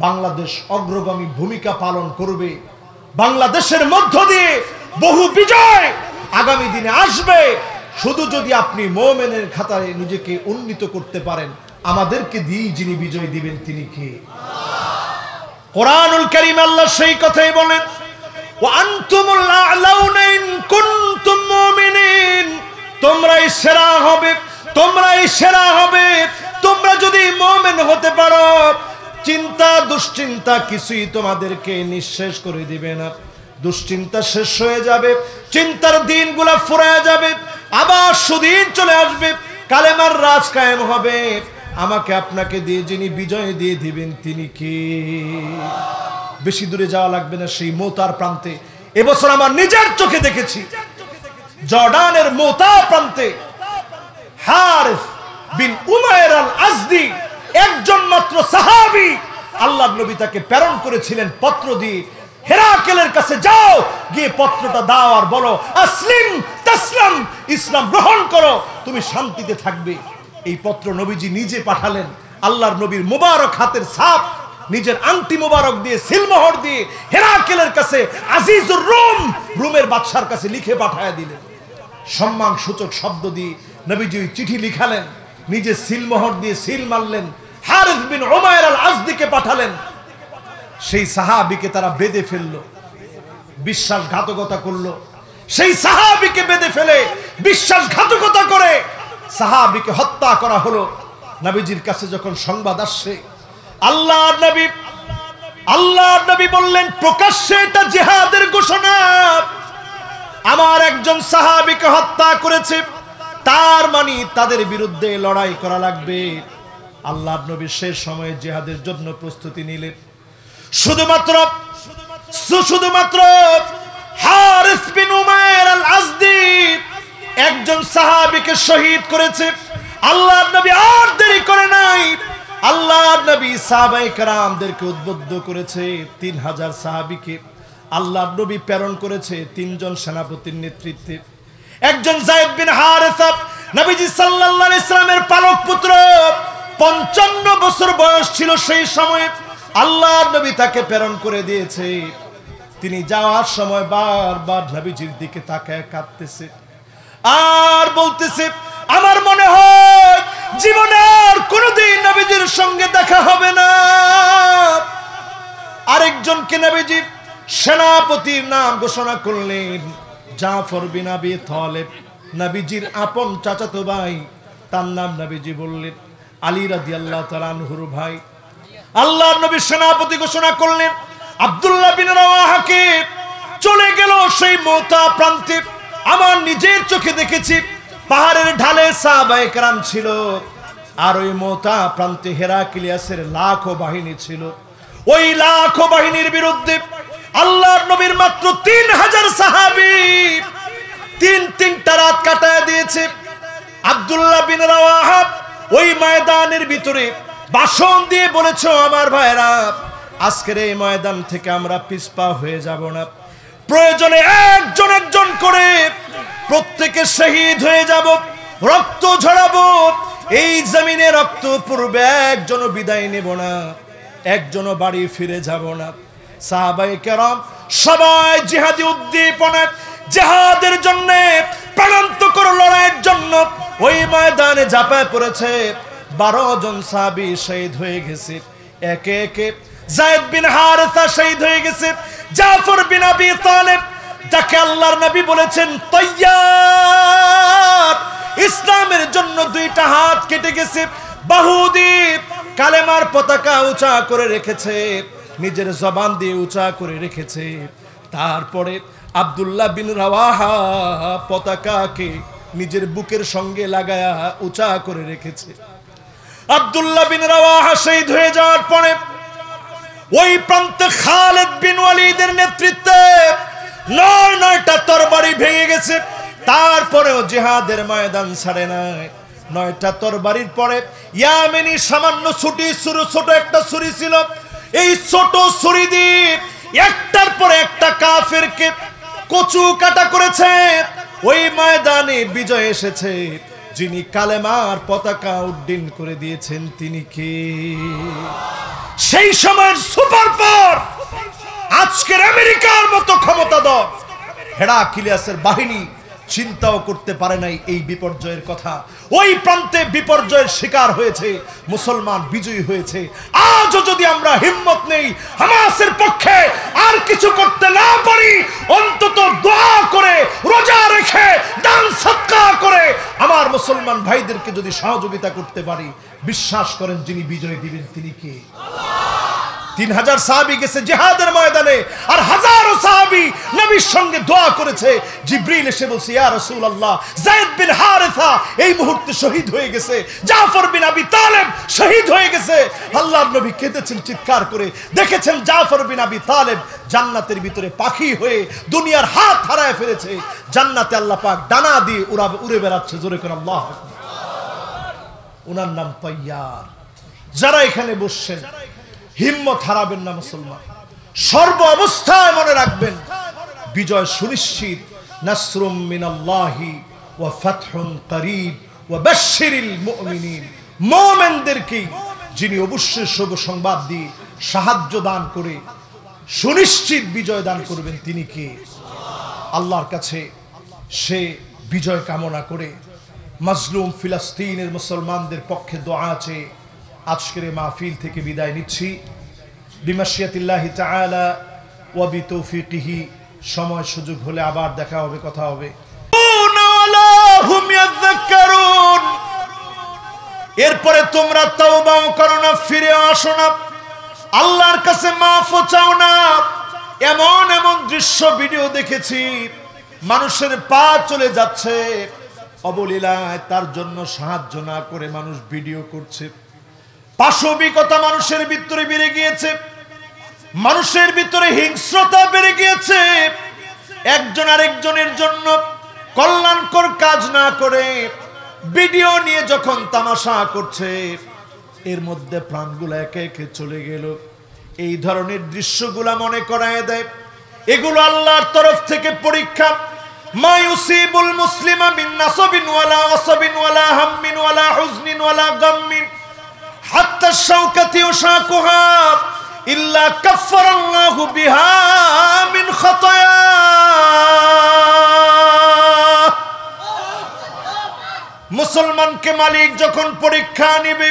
বাংলাদেশ অগ্রগামী ভূমিকা পালন করবে, বাংলাদেশের মধ্য দিয়ে বহু বিজয় আগামী দিনে আসবে। শুধু যদি আপনি মুমিনের খাতায় নিজেকে উন্নীত করতে পারেন, আমাদেরকে দিয়ে যিনি বিজয় দিবেন তিনি কে? কোরআনুল কারীম আল্লাহ সেই কথাই বলেন, ওয়া আনতুমুল আ'লাউনা ইন কুনতুম মুমিনিন, তোমরাই সেরা হবে, তোমরাই সেরা হবে তোমরা যদি মুমিন হতে পারো। চিন্তা দুশ্চিন্তা কিছুই তোমাদেরকে নিঃশেষ করে দিবে না। দুশ্চিন্তা শেষ হয়ে যাবে, চিন্তার দিনগুলা ফুরায় যাবে, আবার সুদিন চলে আসবে, কালেমার রাজ কায়েম হবে। আমাকে আপনাকে দিয়ে যিনি বিজয় দিয়ে দিবেন তিনি কে? বেশি দূরে যাওয়া লাগবে না, সেই মোতার প্রান্তে এবছর আমার নিজের চোখে দেখেছি, জর্ডানের মোতা প্রান্তে হারিস বিন উমাইর আল আজদি, একজন মাত্র সাহাবী, আল্লাহর নবী তাকে প্রেরণ করেছিলেন পত্র দিয়ে, হেরাকেলের কাছে যাও, গিয়ে পত্রটা দাও আর বলো আসলিম তাসলাম, ইসলাম গ্রহণ করো, তুমি শান্তিতে থাকবে। এই পত্র নবীজি নিজে পাঠালেন, আল্লাহর নবীর মুবারক হাতের ছাপ, নিজের আংটি মুবারক দিয়ে সিলমোহর দিয়ে হেরাকেলের কাছে আজিজুর রুম, রুমের বাদশার কাছে লিখে পাঠায়া দিলেন। সম্মান সূচক শব্দ দিয়ে নবীজি চিঠি লিখালেন, নিজে সিলমোহর দিয়ে সিল মারলেন, হারিস বিন উমাইর আল আজদিকে পাঠালেন। সেই সাহাবীকে তারা বেঁধে ফেললো, বিশ্বাসঘাতকতা করলো। সেই সাহাবীকে বেঁধে ফেলে বিশ্বাসঘাতকতা করে সাহাবীকে হত্যা করা হলো। নবীজির কাছে যখন সংবাদ আসছে, আল্লাহর নবী বললেন প্রকাশ্যে এটা জিহাদের ঘোষণা, আমার একজন সাহাবীকে হত্যা করেছে, তার মানে তাদের বিরুদ্ধে লড়াই করা লাগবে। আল্লাহর নবী শেষ সময়ে জিহাদের জন্য প্রস্তুতি নিলেন। শুধুমাত্র হারিস বিন উমাইর আল আজদি একজন সাহাবীকে শহীদ করেছে। আল্লাহর নবী আর দেরি করে নাই, আল্লাহর নবী সাহাবায়ে কেরামদেরকে উদ্বুদ্ধ করেছে। 3000 সাহাবীকে আল্লাহর নবী প্রেরণ করেছে 3 জন সেনাপতির নেতৃত্বে। একজন যায়েদ বিন হারিসা, নবীজি সাল্লাল্লাহু আলাইহি সাল্লামের পালক পুত্র, 55 বছর বয়স ছিল সেই সময়ে। আল্লাহর নবী তাকে প্রেরণ করে দিয়েছে। তিনি যাওয়ার সময় বারবার নবীজির দিকে তাকায় কাঁদতেছে আর বলতেছে, আমার মনে হয় জীবনে আর কোনোদিন নবীজির সঙ্গে দেখা হবে না। আরেকজনকে নবীজি সেনাপতির নাম ঘোষণা করলেন, জাফর বিন আবি তালেব, নবীজির আপন চাচাতো ভাই। তার নাম নবীজি বললেন আলী রাদিয়াল্লাহু তাআলা আনহুর ভাই। আল্লাহর নবী সেনাপতি ঘোষণা করলেন আব্দুল্লাহ বিন রাওয়াহাকে। চলে গেল সেই মুতা প্রান্তে। আমার নিজের চোখে দেখেছি, পাহাড়ের ঢালে সাহাবায়ে কেরাম ছিল, আর ওই মুতা প্রান্তে হেরাক্লিয়াসের লাখো বাহিনী ছিল। ওই লাখো বাহিনীর বিরুদ্ধে আল্লাহর নবীর মাত্র 3000 সাহাবী 3টা রাত কাটায় দিয়েছে। আব্দুল্লাহ বিন রাওয়াহা ওই ময়দানের ভিতরে ভাষণ দিয়ে বলেছে, আমার ভাইরা, আজকের এই ময়দান থেকে আমরা পিছপা হয়ে যাব না। প্রয়োজনে একজন করে প্রত্যেকে শহীদ হয়ে যাব, রক্ত ঝরাবো। এই জমিনে রক্ত পূর্বে একজনও বিদায় নেব না, একজনও বাড়ি ফিরে যাব না। সাহাবায়ে কেরাম সবাই জিহাদি উদ্দীপনা, জিহাদের জন্য, প্রাণান্তকর লড়াইয়ের জন্য ওই ময়দানে ঝাঁপায় পড়েছে। 12 জন সাহাবী শহীদ হয়ে গেছে। একে একে যায়েদ বিন হারিসা শহীদ হয়ে গেছে। জাফর বিন আবি তালেব, যাকে আল্লাহর নবী বলেছেন তৈয়ার, ইসলামের জন্য 2টা হাত কেটে গেছে। বাহুদ্বীপ কালেমার পতাকা উঁচা করে রেখেছে, নিজের জবান দিয়ে উঁচা করে রেখেছে। তারপরে আব্দুল্লাহ বিন রাওয়াহা পতাকাকে নিজের বুকের সঙ্গে লাগায়া উঁচা করে রেখেছে। আব্দুল্লাহ বিন রাওয়াহা শহীদ হয়ে যাওয়ার পরে ওই প্রান্তে খালিদ বিন ওয়ালিদের নেতৃত্বে 9টা তরবারি ভেঙে গেছে। তারপরেও জিহাদের ময়দান ছাড়ে নাই। 9টা তরবারির পরে ইয়ামেনি সামান্য ছোট একটা ছুরি ছিল। এই ছোট ছুরি দিয়ে একটার পর একটা কাফেরকে কচু কাটা করেছে। ওই ময়দানে বিজয় এসেছে। যিনি কালেমার পতাকা উড্ডীন করে দিয়েছেন তিনি কে? সেই সময়ের সুপার পাওয়ার, আজকের আমেরিকার মতো ক্ষমতাধর হেরাক্লিয়াসের বাহিনী চিন্তাও করতে পারে নাই এই বিপর্যয়ের কথা। ওই প্রান্তে বিপর্যয়ের শিকার হয়েছে, মুসলমান বিজয়ী হয়েছে। আজও যদি আমরা হিম্মত নেই, হামাসের পক্ষে আর কিছু করতে না পারি, অন্তত দোয়া করে, রোজা রেখে, দান সদকা করে আমার মুসলমান ভাইদেরকে যদি সহযোগিতা করতে পারি, বিশ্বাস করেন যিনি বিজয় দিবেন তিনি কে? 3000 সাহাবী গেছে জিহাদের ময়দানে, আর হাজারো সাহাবী নবীর সঙ্গে দোয়া করেছে। জিবরিল এসে বলছে, ইয়া রাসূলুল্লাহ, যায়েদ বিন হারিসা এই মুহূর্তে শহীদ হয়ে গেছে, জাফর বিন আবি তালেব শহীদ হয়ে গেছে। আল্লাহর নবী কেঁদেছেন চিৎকার করে। দেখেছেন জাফর বিন আবি তালেব জান্নাতের ভিতরে পাখি হয়ে দুনিয়ার হাত হারায় ফেলেছে। জান্নাতে আল্লাহ পাক ডানা দিয়ে উড়ে বেড়াচ্ছে। জোরে করে আল্লাহু আকবার। ওনার নাম তৈয়ার। যারা এখানে বসছেন, হিম্মত হারাবেন না মুসলমান। সর্ব অবস্থায় মনে রাখবেন বিজয় সুনিশ্চিত। নাসরুম মিনাল্লাহি ওয়া ফাতহুন করিব ওয়া বাশশিরিল মুমিনিন। মুমিনদেরকে যিনি অবশ্যই শুভ সংবাদ দিয়ে সাহায্য দান করে সুনিশ্চিত বিজয় দান করবেন তিনি কে? আল্লাহর কাছে সে বিজয় কামনা করে মাজলুম ফিলিস্তিনের মুসলমানদের পক্ষে দোয়া আছে। আজকের মাহফিল থেকে বিদায় নিচ্ছি। বিমাশিয়াতিল্লাহি তাআলা ওয়া বিতৌফিকিহি। সময় সুযোগ হলে আবার দেখা হবে, কথা হবে। এরপরে তোমরা তওবাও করো না, ফিরে আসো না, আল্লাহর কাছে মাফ চাও না। এমন দৃশ্য ভিডিও দেখেছি, মানুষের পা চলে যাচ্ছে অবলীলায়, তার জন্য সাহায্য না করে মানুষ ভিডিও করছে। পাশবিকতা মানুষের ভিতরে বেড়ে গিয়েছে, মানুষের ভিতরে হিংস্রতা বেড়ে গিয়েছে। একজন আরেকজনের জন্য কল্যাণকর কাজ না করে ভিডিও নিয়ে যখন তামাশা করছে, এর মধ্যে প্রাণগুলো একে একে চলে গেল। এই ধরনের দৃশ্যগুলা মনে করায় দেয় এগুলো আল্লাহর তরফ থেকে পরীক্ষা। মা ইউসিবুল মুসলিমা মিন নাসাবিন ওয়ালা ওয়াসাবিন ওয়ালা হাম্মিন ওয়ালা হুজনিন ওয়ালা গাম্মিন হাত্তা শাওকাতি ওয়াশাকুহা ইল্লা কাফফারাল্লাহু বিহা মিন খাতায়া। মুসলমানকে মালিক যখন পরীক্ষা নিবে,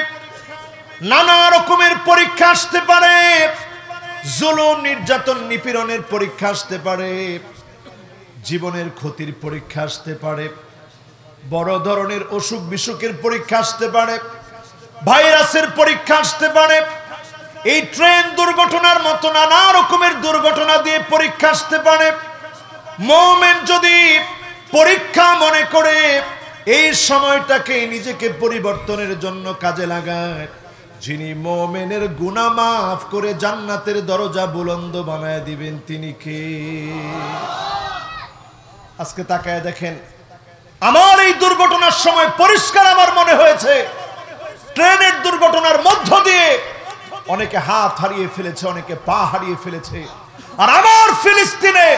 নানা রকমের পরীক্ষা আসতে পারে, জুলুম নির্যাতন নিপীড়নের পরীক্ষা আসতে পারে, জীবনের ক্ষতির পরীক্ষা আসতে পারে, বড় ধরনের অসুখ বিসুখের পরীক্ষা আসতে পারে, ভাইরাসের পরীক্ষা আসতে পারে, এই ট্রেন দুর্ঘটনার মতো নানা রকমের দুর্ঘটনা দিয়ে পরীক্ষা আসতে পারে। মুমিন যদি পরীক্ষা মনে করে এই সময়টাকে নিজেকে পরিবর্তনের জন্য কাজে লাগায়, যিনি মুমিনের গুনাহ মাফ করে জান্নাতের দরজা বুলন্দ বানায় দিবেন তিনি কে? আজকে তাকায় দেখেন, আমার এই দুর্ঘটনার সময় পরিষ্কার আমার মনে হয়েছে ট্রেনের দুর্ঘটনার মধ্য দিয়ে অনেকে হাত হারিয়ে ফেলেছে, অনেকে পা হারিয়ে ফেলেছে। আর আমার ফিলিস্তিনে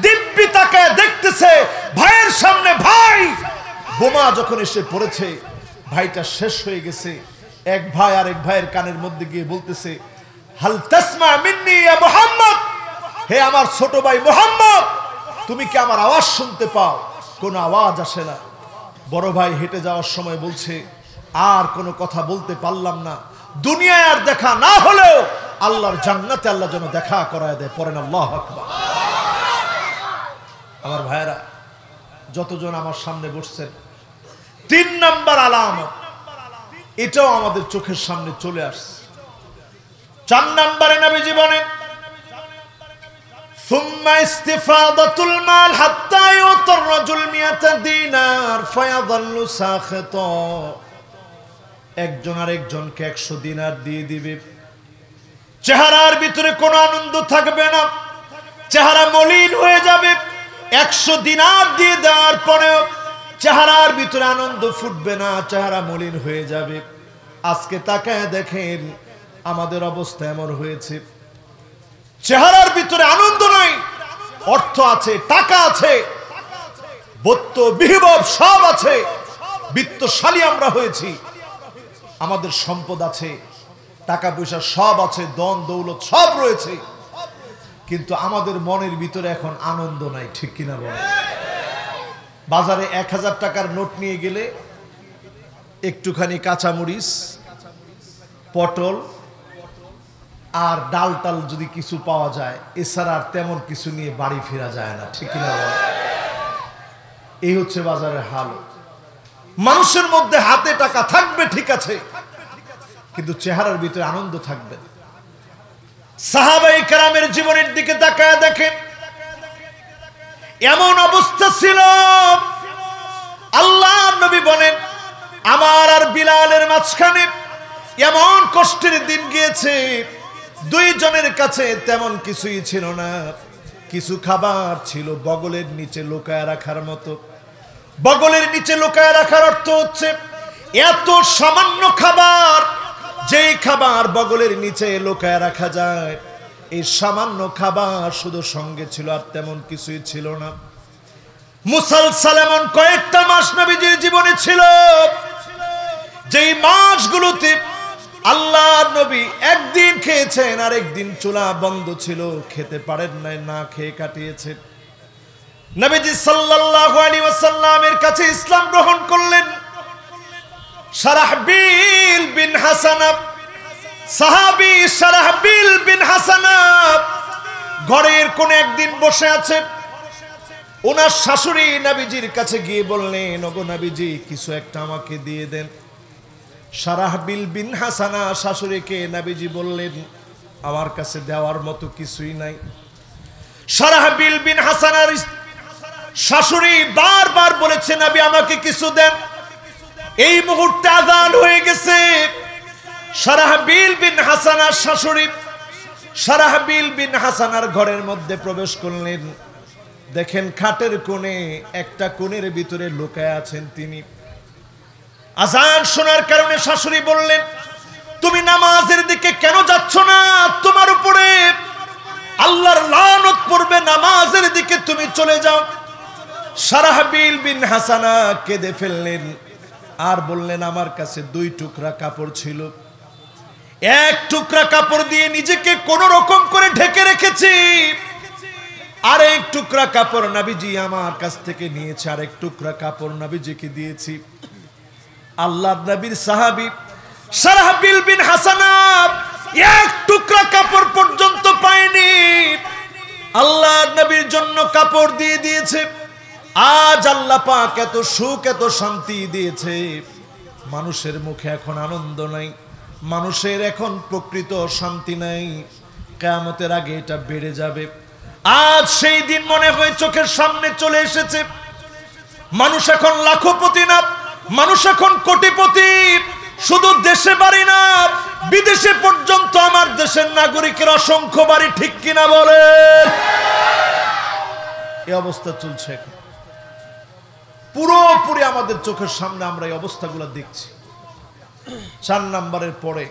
দিব্যি তাকায় দেখতেছে ভাইয়ের সামনে ভাই বোমা যখন এসে পড়েছে, ভাইটা শেষ হয়ে গেছে। এক ভাই আরেক ভাইয়ের কানের মধ্যে গিয়ে বলতেছে, হাল তাসমা মিন্নি ইয়া মুহাম্মদ, হে আমার ছোট ভাই মুহাম্মদ, তুমি কি আমার আওয়াজ শুনতে পাও? কোনো আওয়াজ আসে না। বড় ভাই হেঁটে যাওয়ার সময় বলছে, আর কোনো কথা বলতে পারলাম না, দুনিয়ায় আর দেখা না হলেও আল্লাহর জান্নাতে আল্লাহ যেন দেখা করায় দেয়। পড়েন আল্লাহু আকবার। আমার ভাইয়েরা, যতজন আমার সামনে বসছেন, 3 নাম্বার আলামত এটাও আমাদের চোখের সামনে চলে আসছে। 4 নম্বরে নবীজি বলেন, সুম্মা ইস্তিফাদাতুল মাল হাত্তা ইউতার রাজুল মিয়াতা দিনার ফায়াযাল্লু সাখিতা। একজন আরেকজনকে 100 দিনার দিয়ে দিবে, চেহারার ভিতরে কোনো আনন্দ থাকবে না, চেহারা মলিন হয়ে যাবে। 100 দিনার দিয়ে দেওয়ার পরেও চেহারার ভিতরে আনন্দ ফুটবে না, চেহারা মলিন হয়ে যাবে। আজকে তাকায় দেখেন আমাদের অবস্থা এমন হয়েছে, চেহারার ভিতরে আনন্দ নাই, অর্থ আছে, টাকা আছে, বত্ত বিহিবব সব আছে, বিত্তশালী আমরা হয়েছি, আমাদের সম্পদ আছে, টাকা পয়সা সব আছে, ধন দৌলত সব রয়েছে, কিন্তু আমাদের মনের ভিতরে এখন আনন্দ নাই। ঠিক কিনা বলেন? বাজারে 1000 টাকার নোট নিয়ে গেলে একটুখানি কাঁচামরিচ, পটল আর ডাল টাল যদি কিছু পাওয়া যায়, এছাড়া আর তেমন কিছু নিয়ে বাড়ি ফেরা যায় না। ঠিক কিনা বলেন? এই হচ্ছে বাজারের হাল। মানুষের মধ্যে হাতে টাকা থাকবে ঠিক আছে, কিন্তু চেহারার ভিতরে আনন্দ থাকবে না। সাহাবায়ে কেরামের জীবনের দিকে তাকায় দেখেন, এমন অবস্থা ছিল, আল্লাহর নবী বলেন, আমার আর বিলালের মাঝখানে এমন কষ্টের দিন গিয়েছে, 2 জনের কাছে তেমন কিছুই ছিল না। কিছু খাবার ছিল বগলের নিচে লুকায় রাখার মতো। বগলের নিচে লুকায় রাখার অর্থ হচ্ছে এত সামান্য খাবার, যেই খাবার বগলের নিচে লুকায় রাখা যায়, এই সামান্য খাবার শুধু সঙ্গে ছিল, আর তেমন কিছুই ছিল না। মুসালসাল এমন কয়েকটা মাস নবীজির জীবনে ছিল, যেই মাসগুলোতে আল্লাহর নবী একদিন খেয়েছেন, আর একদিন চুলা বন্ধ ছিল, খেতে পারেন নাই, না খেয়ে কাটিয়েছেন। নবীজি সাল্লাল্লাহু আলাইহি ওয়াসাল্লামের কাছে ইসলাম গ্রহণ করলেন শারাহবিল বিন হাসানা, সাহাবী শারাহবিল বিন হাসানা ঘরের কোন একদিন বসে আছে। ওনার শাশুড়ি নবীজির কাছে গিয়ে বললেন, ওগো নবীজি, কিছু একটা আমাকে দিয়ে দেন। শারাহবিল বিন হাসানা শাশুড়িকে নবীজি বললেন, আমার কাছে দেওয়ার মতো কিছুই নাই। শারাহবিল বিন হাসানার শাশুড়ি বারবার বলেছে নবী আমাকে কিছু দেন। এই মুহূর্তে আযান হয়ে গেছে। শারাহবিল বিন হাসানার শাশুড়ি শারাহবিল বিন হাসানার ঘরের মধ্যে প্রবেশ করলেন। দেখেন খাটের কোণে একটা কোণের ভিতরে লুকায় আছেন তিনি। আযান শোনার কারণে শাশুড়ি বললেন, তুমি নামাজের দিকে কেন যাচ্ছ না? তোমার উপরে আল্লাহর লানত পড়বে, নামাজের দিকে তুমি চলে যাও। শারাহবিল বিন হাসানা কেঁদে ফেললেন আর বললেন, আমার কাছে 2 টুকরা কাপড় ছিল, 1 টুকরা কাপড় দিয়ে নিজেকে কোন রকম করে ঢেকে রেখেছি, আর 1 টুকরা কাপড় নবীজি আমার কাছ থেকে নিয়েছে, আর 1 টুকরা কাপড় নবীজিকে দিয়েছি। আল্লাহর নবীর সাহাবী শারাহবিল বিন হাসানা 1 টুকরা কাপড় পর্যন্ত পায়নি, আল্লাহর নবীর জন্য কাপড় দিয়ে দিয়েছে। আজ আল্লাহ পাক এত সুখ এত শান্তি দিয়েছে, মানুষের মুখে এখন আনন্দ নাই, মানুষের এখন প্রকৃত শান্তি নাই। কিয়ামতের আগে এটা বেড়ে যাবে। আজ সেই দিন মনে হয় চোখের সামনে চলে এসেছে। মানুষ এখন লাখপতি না, মানুষ এখন কোটিপতি। শুধু দেশে বাড়ি না, বিদেশে পর্যন্ত আমার দেশের নাগরিকের অসংখ্য বাড়ি, ঠিক কিনা বলেন? এই অবস্থা চলছে এখন পুরোপুরি আমাদের চোখের সামনে, আমরা এই অবস্থাগুলো দেখছি। 4 নম্বরের পরে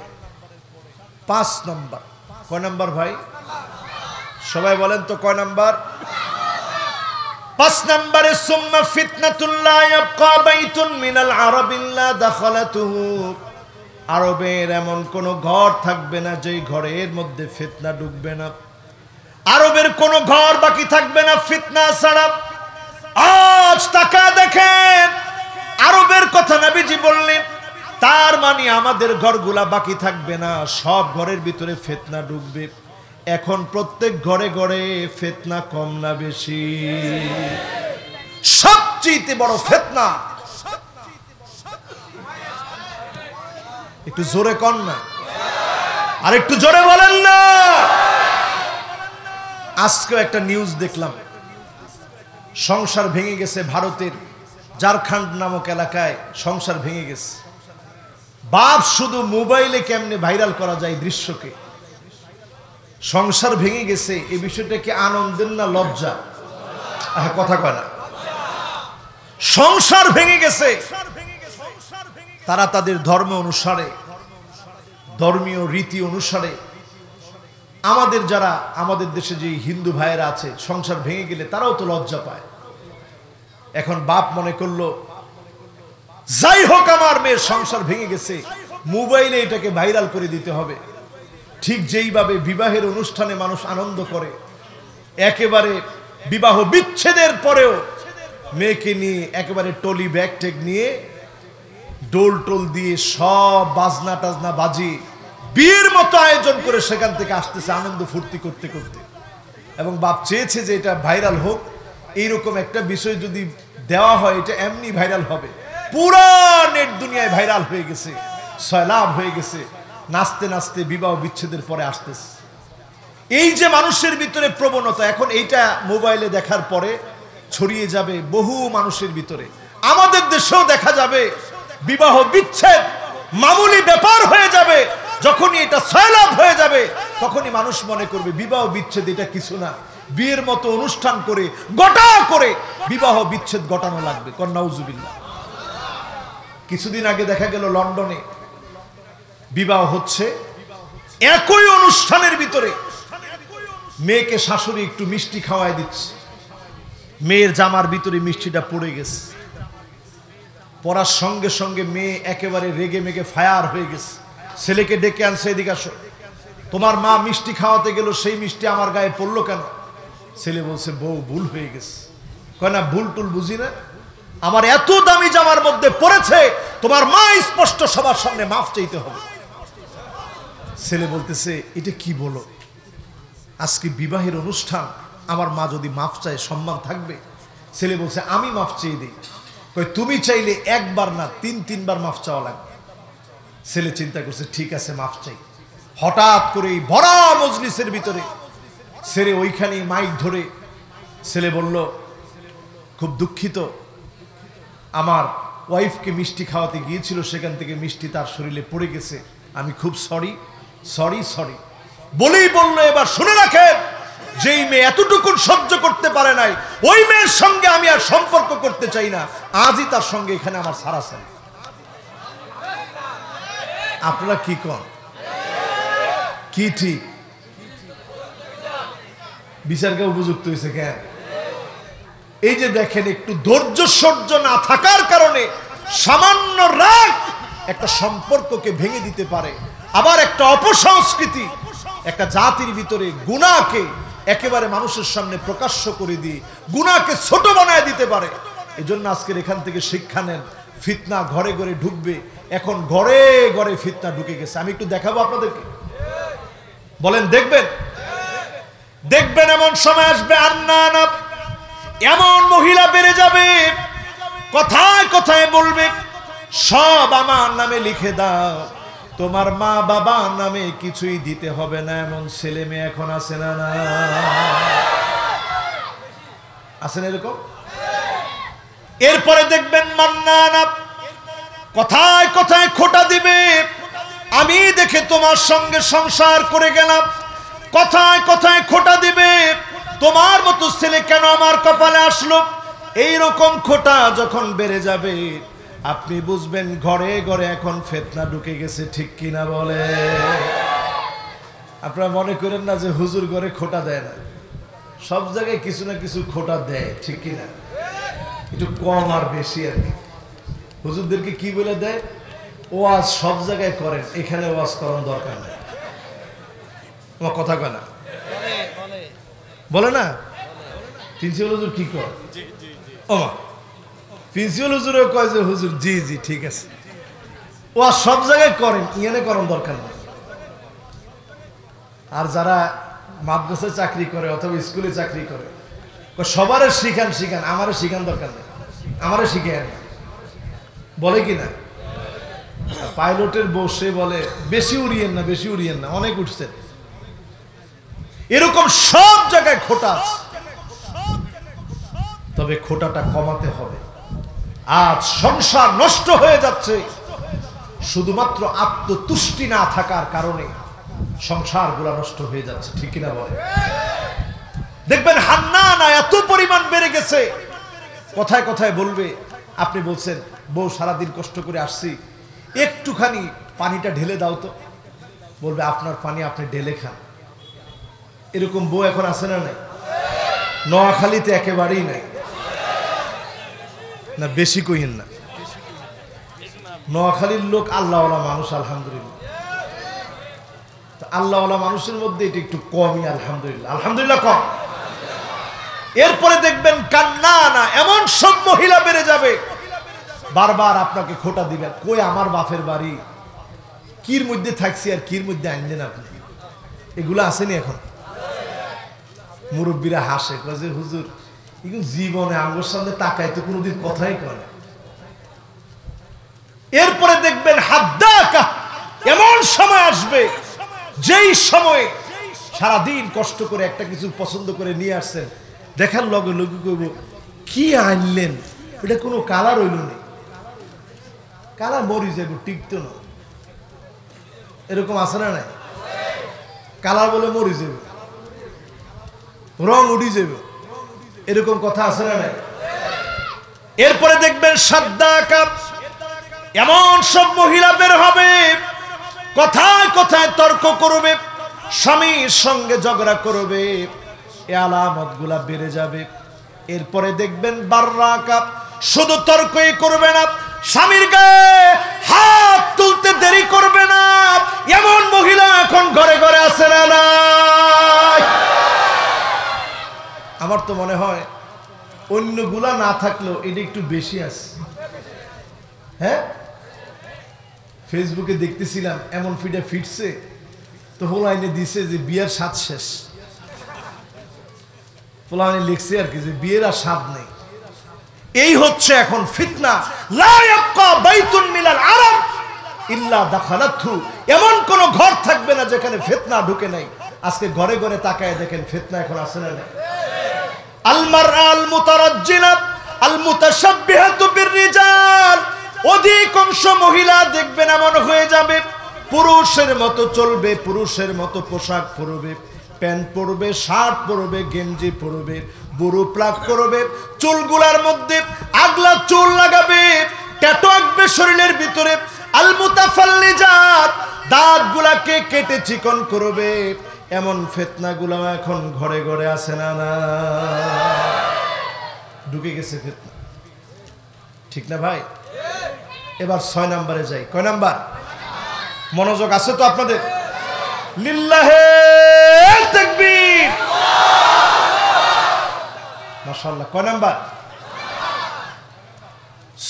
5 নম্বর। কয় নম্বর ভাই? সবাই বলেন তো কয় নম্বর? 5 নম্বরে সুম্মা ফিতনাতুল্লাহ ইয়াবকা বাইতুন মিনাল আরাবিল্লা দাখালাতুহু। আরবের এমন কোন ঘর থাকবে না যেই ঘরের মধ্যে ফিতনা ঢুকবে না। আরবের কোন ঘর বাকি থাকবে না ফিতনা ছাড়া। আজ তাকা দেখেন, আরবের কথা নবীজি বললেন, তার মানে আমাদের ঘরগুলা বাকি থাকবে না, সব ঘরের ভিতরে ফিতনা ঢুকবে। এখন প্রত্যেক ঘরে ঘরে ফিতনা কম না বেশি? সবচেয়ে বড় ফিতনা, একটু জোরে কন না, আর একটু জোরে বলেন না। আজকে একটা নিউজ দেখলাম, সংসার ভেঙে গেছে ভারতের ঝাড়খণ্ড নামক এলাকায়, সংসার ভেঙে গেছে। বাপ শুধু মোবাইলে কেমনে ভাইরাল করা যায় দৃশ্যকে, সংসার ভেঙে গেছে। এই বিষয়টা কি আনন্দের না লজ্জা? কথা কয় না। সংসার ভেঙে গেছে, তারা তাদের ধর্ম অনুসারে, ধর্মীয় রীতি অনুসারে, আমাদের যারা আমাদের দেশে যে হিন্দু ভাইয়েরা আছে, সংসার ভেঙে গেলে তারাও তো লজ্জা পায়। এখন বাপ মনে করলো যাই হোক আমার মেয়ের সংসার ভেঙে গেছে, মোবাইলে এটাকে ভাইরাল করে দিতে হবে। ঠিক যেইভাবে বিবাহের অনুষ্ঠানে মানুষ আনন্দ করে, একেবারে বিবাহ বিচ্ছেদের পরেও মেয়েকে নিয়ে একেবারে টলি ব্যাগ টেক নিয়ে ডোল টোল দিয়ে সব বাজনা টাজনা বাজিয়ে বিয়ের মতো আয়োজন করে সেখান থেকে আসতেছে আনন্দ ফুর্তি করতে করতে। এবং বাপ চেয়েছে যে এটা ভাইরাল হোক, এইরকম একটা বিষয় যদি দেওয়া হয় এটা এমনি ভাইরাল হবে। পুরা নেট দুনিয়ায় ভাইরাল হয়ে গেছে, সয়লাভ হয়ে গেছে, নাচতে নাচতে বিবাহ বিচ্ছেদের পরে আসতেছে। এই যে মানুষের ভিতরে প্রবণতা, এখন এইটা মোবাইলে দেখার পরে ছড়িয়ে যাবে বহু মানুষের ভিতরে। আমাদের দেশেও দেখা যাবে বিবাহ বিচ্ছেদ মামুলি ব্যাপার হয়ে যাবে। যখনই এটা সয়লাভ হয়ে যাবে তখনই মানুষ মনে করবে বিবাহ বিচ্ছেদ এটা কিছু না, বিয়ের মতো অনুষ্ঠান করে গোটা করে বিবাহ বিচ্ছেদ ঘটানো লাগবে। নাউজুবিল্লাহ। কিছুদিন আগে দেখা গেল লন্ডনে বিবাহ হচ্ছে, একই অনুষ্ঠানের ভিতরে মেয়েকে শাশুড়ি একটু মিষ্টি খাওয়ায় দিচ্ছে, মেয়ের জামার ভিতরে মিষ্টিটা পড়ে গেছে। পড়ার সঙ্গে সঙ্গে মেয়ে একেবারে রেগে মেগে ফায়ার হয়ে গেছে। ছেলেকে ডেকে আনছে, এদিকে আসো, তোমার মা মিষ্টি খাওয়াতে গেল, সেই মিষ্টি আমার গায়ে পড়লো কেন? ছেলে বলছে বউ ভুল হয়ে গেছে। কয় না ভুল টুল বুঝি না, আমার এত দামি জামার মধ্যে পড়েছে, তোমার মা স্পষ্ট সবার সামনে মাফ চাইতে হবে। ছেলে বলতেছে এটা কি বলো, আজকে বিবাহের অনুষ্ঠান, আমার মা যদি মাফ চায় সম্মান থাকবে? ছেলে বলছে আমি মাফ চেয়ে দিই। কই তুমি চাইলে একবার না 3-3 বার মাফ চাওয়া লাগবে। ছেলে চিন্তা করছে ঠিক আছে মাফ চাই। হঠাৎ করে ভরা মজলিসের ভিতরে ছেলে ওইখানে মাইক ধরে ছেলে বলল খুব দুঃখিত, আমার ওয়াইফকে মিষ্টি খাওয়াতে গিয়েছিল, সেখান থেকে মিষ্টি তার শরীরে পড়ে গেছে, আমি খুব সরি সরি সরি বলেই বললো, এবার শুনে রাখেন, যেই মেয়ে এতটুকু সহ্য করতে পারে নাই, ওই মেয়ের সঙ্গে আমি আর সম্পর্ক করতে চাই না, আজই তার সঙ্গে এখানে আমার সারাসারি। আপনারা কি কন? কি ঠিক? বিচারকে উপযুক্ত হয়েছে কেন? এই যে দেখেন, একটু ধৈর্য সহ্য না থাকার কারণে সামান্য রাগ একটা সম্পর্ককে ভেঙে দিতে পারে। আবার একটা অপসংস্কৃতি একটা জাতির ভিতরে গুনাহকে একেবারে মানুষের সামনে প্রকাশ্য করে দিয়ে গুনাহকে ছোট বানায় দিতে পারে। এজন্য আজকের এখান থেকে শিক্ষা নেন, ফিতনা ঘরে ঘরে ঢুকবে। এখন ঘরে ঘরে ফিতনা ঢুকে গেছে। আমি একটু দেখাবো আপনাদেরকে, বলেন দেখবেন? দেখবেন এমন সময় আসবে, আন্নানা এমন মহিলা বেড়ে যাবে, কথায় কথায় বলবে সব আমার নামে লিখে দাও, তোমার মা বাবা নামে কিছুই দিতে হবে না। এমন ছেলে মেয়ে এখন আছে না? না আছেন এরকম? এরপরে দেখবেন মান্নানা কথায় কথায় খোঁটা দিবে, আমি দেখে তোমার সঙ্গে সংসার করে গেলাম। কথায় কথায় খোঁটা দিবে, তোমার মতো ছেলে কেন আমার কপালে আসলো। এই রকম খোঁটা যখন বেড়ে যাবে, আপনি বুঝবেন ঘরে ঘরে এখন ফিতনা ঢুকে গেছে। ঠিক কিনা বলে? আপনারা মনে করেন না যে হুজুর ঘরে খোঁটা দেয় না, সব জায়গায় কিছু না কিছু খোঁটা দেয়। ঠিক কিনা? একটু কম আর বেশি আর কি। হুজুরদেরকে কি বলে দেয়? ওয়াজ সব জায়গায় করেন, এখানে ওয়াজ করার দরকার নেই। আমার কথা কয় না? বলে না? প্রিন্সিপাল হুজুর কি কয়? ও মা, প্রিন্সিপাল হুজুরও কয় যে হুজুর জি জি ঠিক আছে, ওয়াজ সব জায়গায় করেন, এখানে করার দরকার নেই। আর যারা মাদ্রাসায় চাকরি করে অথবা স্কুলে চাকরি করে, সবারে শিখান শিখান, আমারে শিখান দরকার নেই, আমারে শিখেন। বলে কি না? পাইলটের বসে বলে বেশি উড়িয়েন না, বেশি উড়িয়েন না, অনেক উঠছেন। এরকম সব জায়গায় খোঁটা আছে, তবে খোঁটাটা কমাতে হবে। আজ সংসার নষ্ট হয়ে যাচ্ছে শুধুমাত্র আত্মতুষ্টি না থাকার কারণে, সংসারগুলো নষ্ট হয়ে যাচ্ছে। ঠিক কিনা বলে? দেখবেন হান্নানা এত পরিমাণ বেড়ে গেছে, কথায় কথায় বলবে, আপনি বলছেন বউ সারাদিন কষ্ট করে আসছি, একটুখানি পানিটা ঢেলে দাও তো, বলবে আপনার পানি আপনি ঢেলে খান। এরকম বউ এখন আছে না নাই? নোয়াখালীতে একেবারেই নাই। না বেশি কইেন না, নোয়াখালীর লোক আল্লাহওয়ালা মানুষ আলহামদুলিল্লাহ। আল্লাহওয়ালা মানুষের মধ্যে এটা একটু কমই আলহামদুলিল্লাহ, আলহামদুলিল্লাহ কম। এরপরে দেখবেন কান্নানা এমন সব মহিলা বেড়ে যাবে, বারবার আপনাকে খোঁটা দিবেন, কই আমার বাপের বাড়ি, কির মধ্যে থাকছি আর কির মধ্যে আনলেন আপনি। এগুলো আসেনি এখন? মুরব্বীরা হাসে, কয় যে হুজুর এগুলো জীবনে আমার সামনে তাকায় তো কোনোদিন কথাই করে। এরপরে দেখবেন হাদ্দাকা এমন সময় আসবে, যেই সময়ে সারাদিন কষ্ট করে একটা কিছু পছন্দ করে নিয়ে আসছেন, দেখার লগে লগে কইব কি আনলেন, এটা কোনো কালার হইল না, কালার মরি যাবে, টিকতো না। এরকম আছে না নাই? কালার বলে মরি যাবে, রং উঠি যাবে, এরকম কথা আছে না নাই? এরপরে দেখবেন সাদ্দাকা এমন সব মহিলা বের হবে, কথায় কথায় তর্ক করবে, স্বামীর সঙ্গে ঝগড়া করবে, এই আলামত গুলা বেড়ে যাবে। এরপরে দেখবেন বাররাকা শুধু তর্কই করবে না, স্বামীর গায়ে হাত তুলতে দেরি করবে না। এমন মহিলা এখন ঘরে ঘরে আছে না নাই? আমার তো মনে হয় অন্যগুলা না থাকলেও এটা একটু বেশি আছে। হ্যাঁ, ফেসবুকে দেখতেছিলাম এমন ফিডে ফিটছে তো হোলাইনে দিছে যে বিয়ের স্বাদ শেষ। হোলাইনে লিখছে আর কি যে বিয়ের আর স্বাদ নেই। এই হচ্ছে এখন ফিতনা। লা ইয়াবকা বাইতুন মিনাল আরাব ইল্লা দাখালাতহু, এমন কোন ঘর থাকবে না যেখানে ফিতনা ঢুকে নাই। আজকে ঘরে ঘরে তাকায় দেখেন ফিতনা এখন আছে না নাই? আল মারআল মুতারাজ্জিলা আল মুতাশাব্বিহাতু বিররিজাল, অধিকাংশ মহিলা দেখবেন এমন হয়ে যাবে, পুরুষের মতো চলবে, পুরুষের মতো পোশাক পরবে, প্যান্ট পরবে, শার্ট পরবে, গেঞ্জি পরবে, বুড়ো প্লাগ করবে, চুলগুলার মধ্যে আগলা চুল লাগাবে, ট্যাটু আঁকবে শরীরের ভিতরে। আল মুতাফাল্লিজাত, দাঁতগুলাকে কেটে চিকন করবে। এমন ফিতনাগুলো এখন ঘরে ঘরে আছে না? না, ঢুকে গেছে ফিতনা, ঠিক না ভাই? এবার 6 নম্বরে যাই। কয় নাম্বার? মনোযোগ আছে তো আপনাদের? লিল্লাহে তাকবীর, মাশাআল্লাহ। কয় নাম্বার?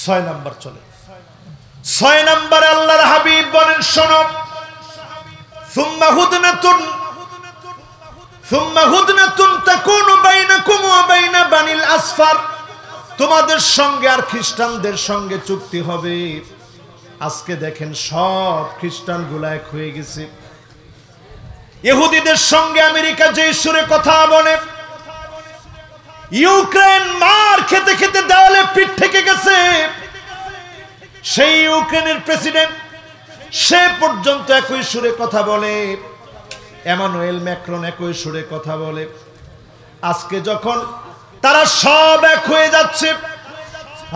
6 নাম্বার চলে। 6 নম্বরে আল্লাহর হাবিব বলেন, শোনো, সুম্মা হুদনাতুন তাকুনু বাইনাকুম ওয়া বাইনা বানিল আসফার, তোমাদের সঙ্গে আর খ্রিস্টানদের সঙ্গে চুক্তি হবে। আজকে দেখেন সব খ্রিস্টানগুলো এক হয়ে গেছে। ইহুদিদের সঙ্গে আমেরিকা যে সুরে কথা বলে, ইউক্রেন মার খেতে খেতে দেওয়ালে পিঠ থেকে গেছে, সেই ইউক্রেনের প্রেসিডেন্ট সে পর্যন্ত একই সুরে কথা বলে, এমানুয়েল ম্যাক্রন একই সুরে কথা বলে। আজকে যখন তারা সব এক হয়ে যাচ্ছে,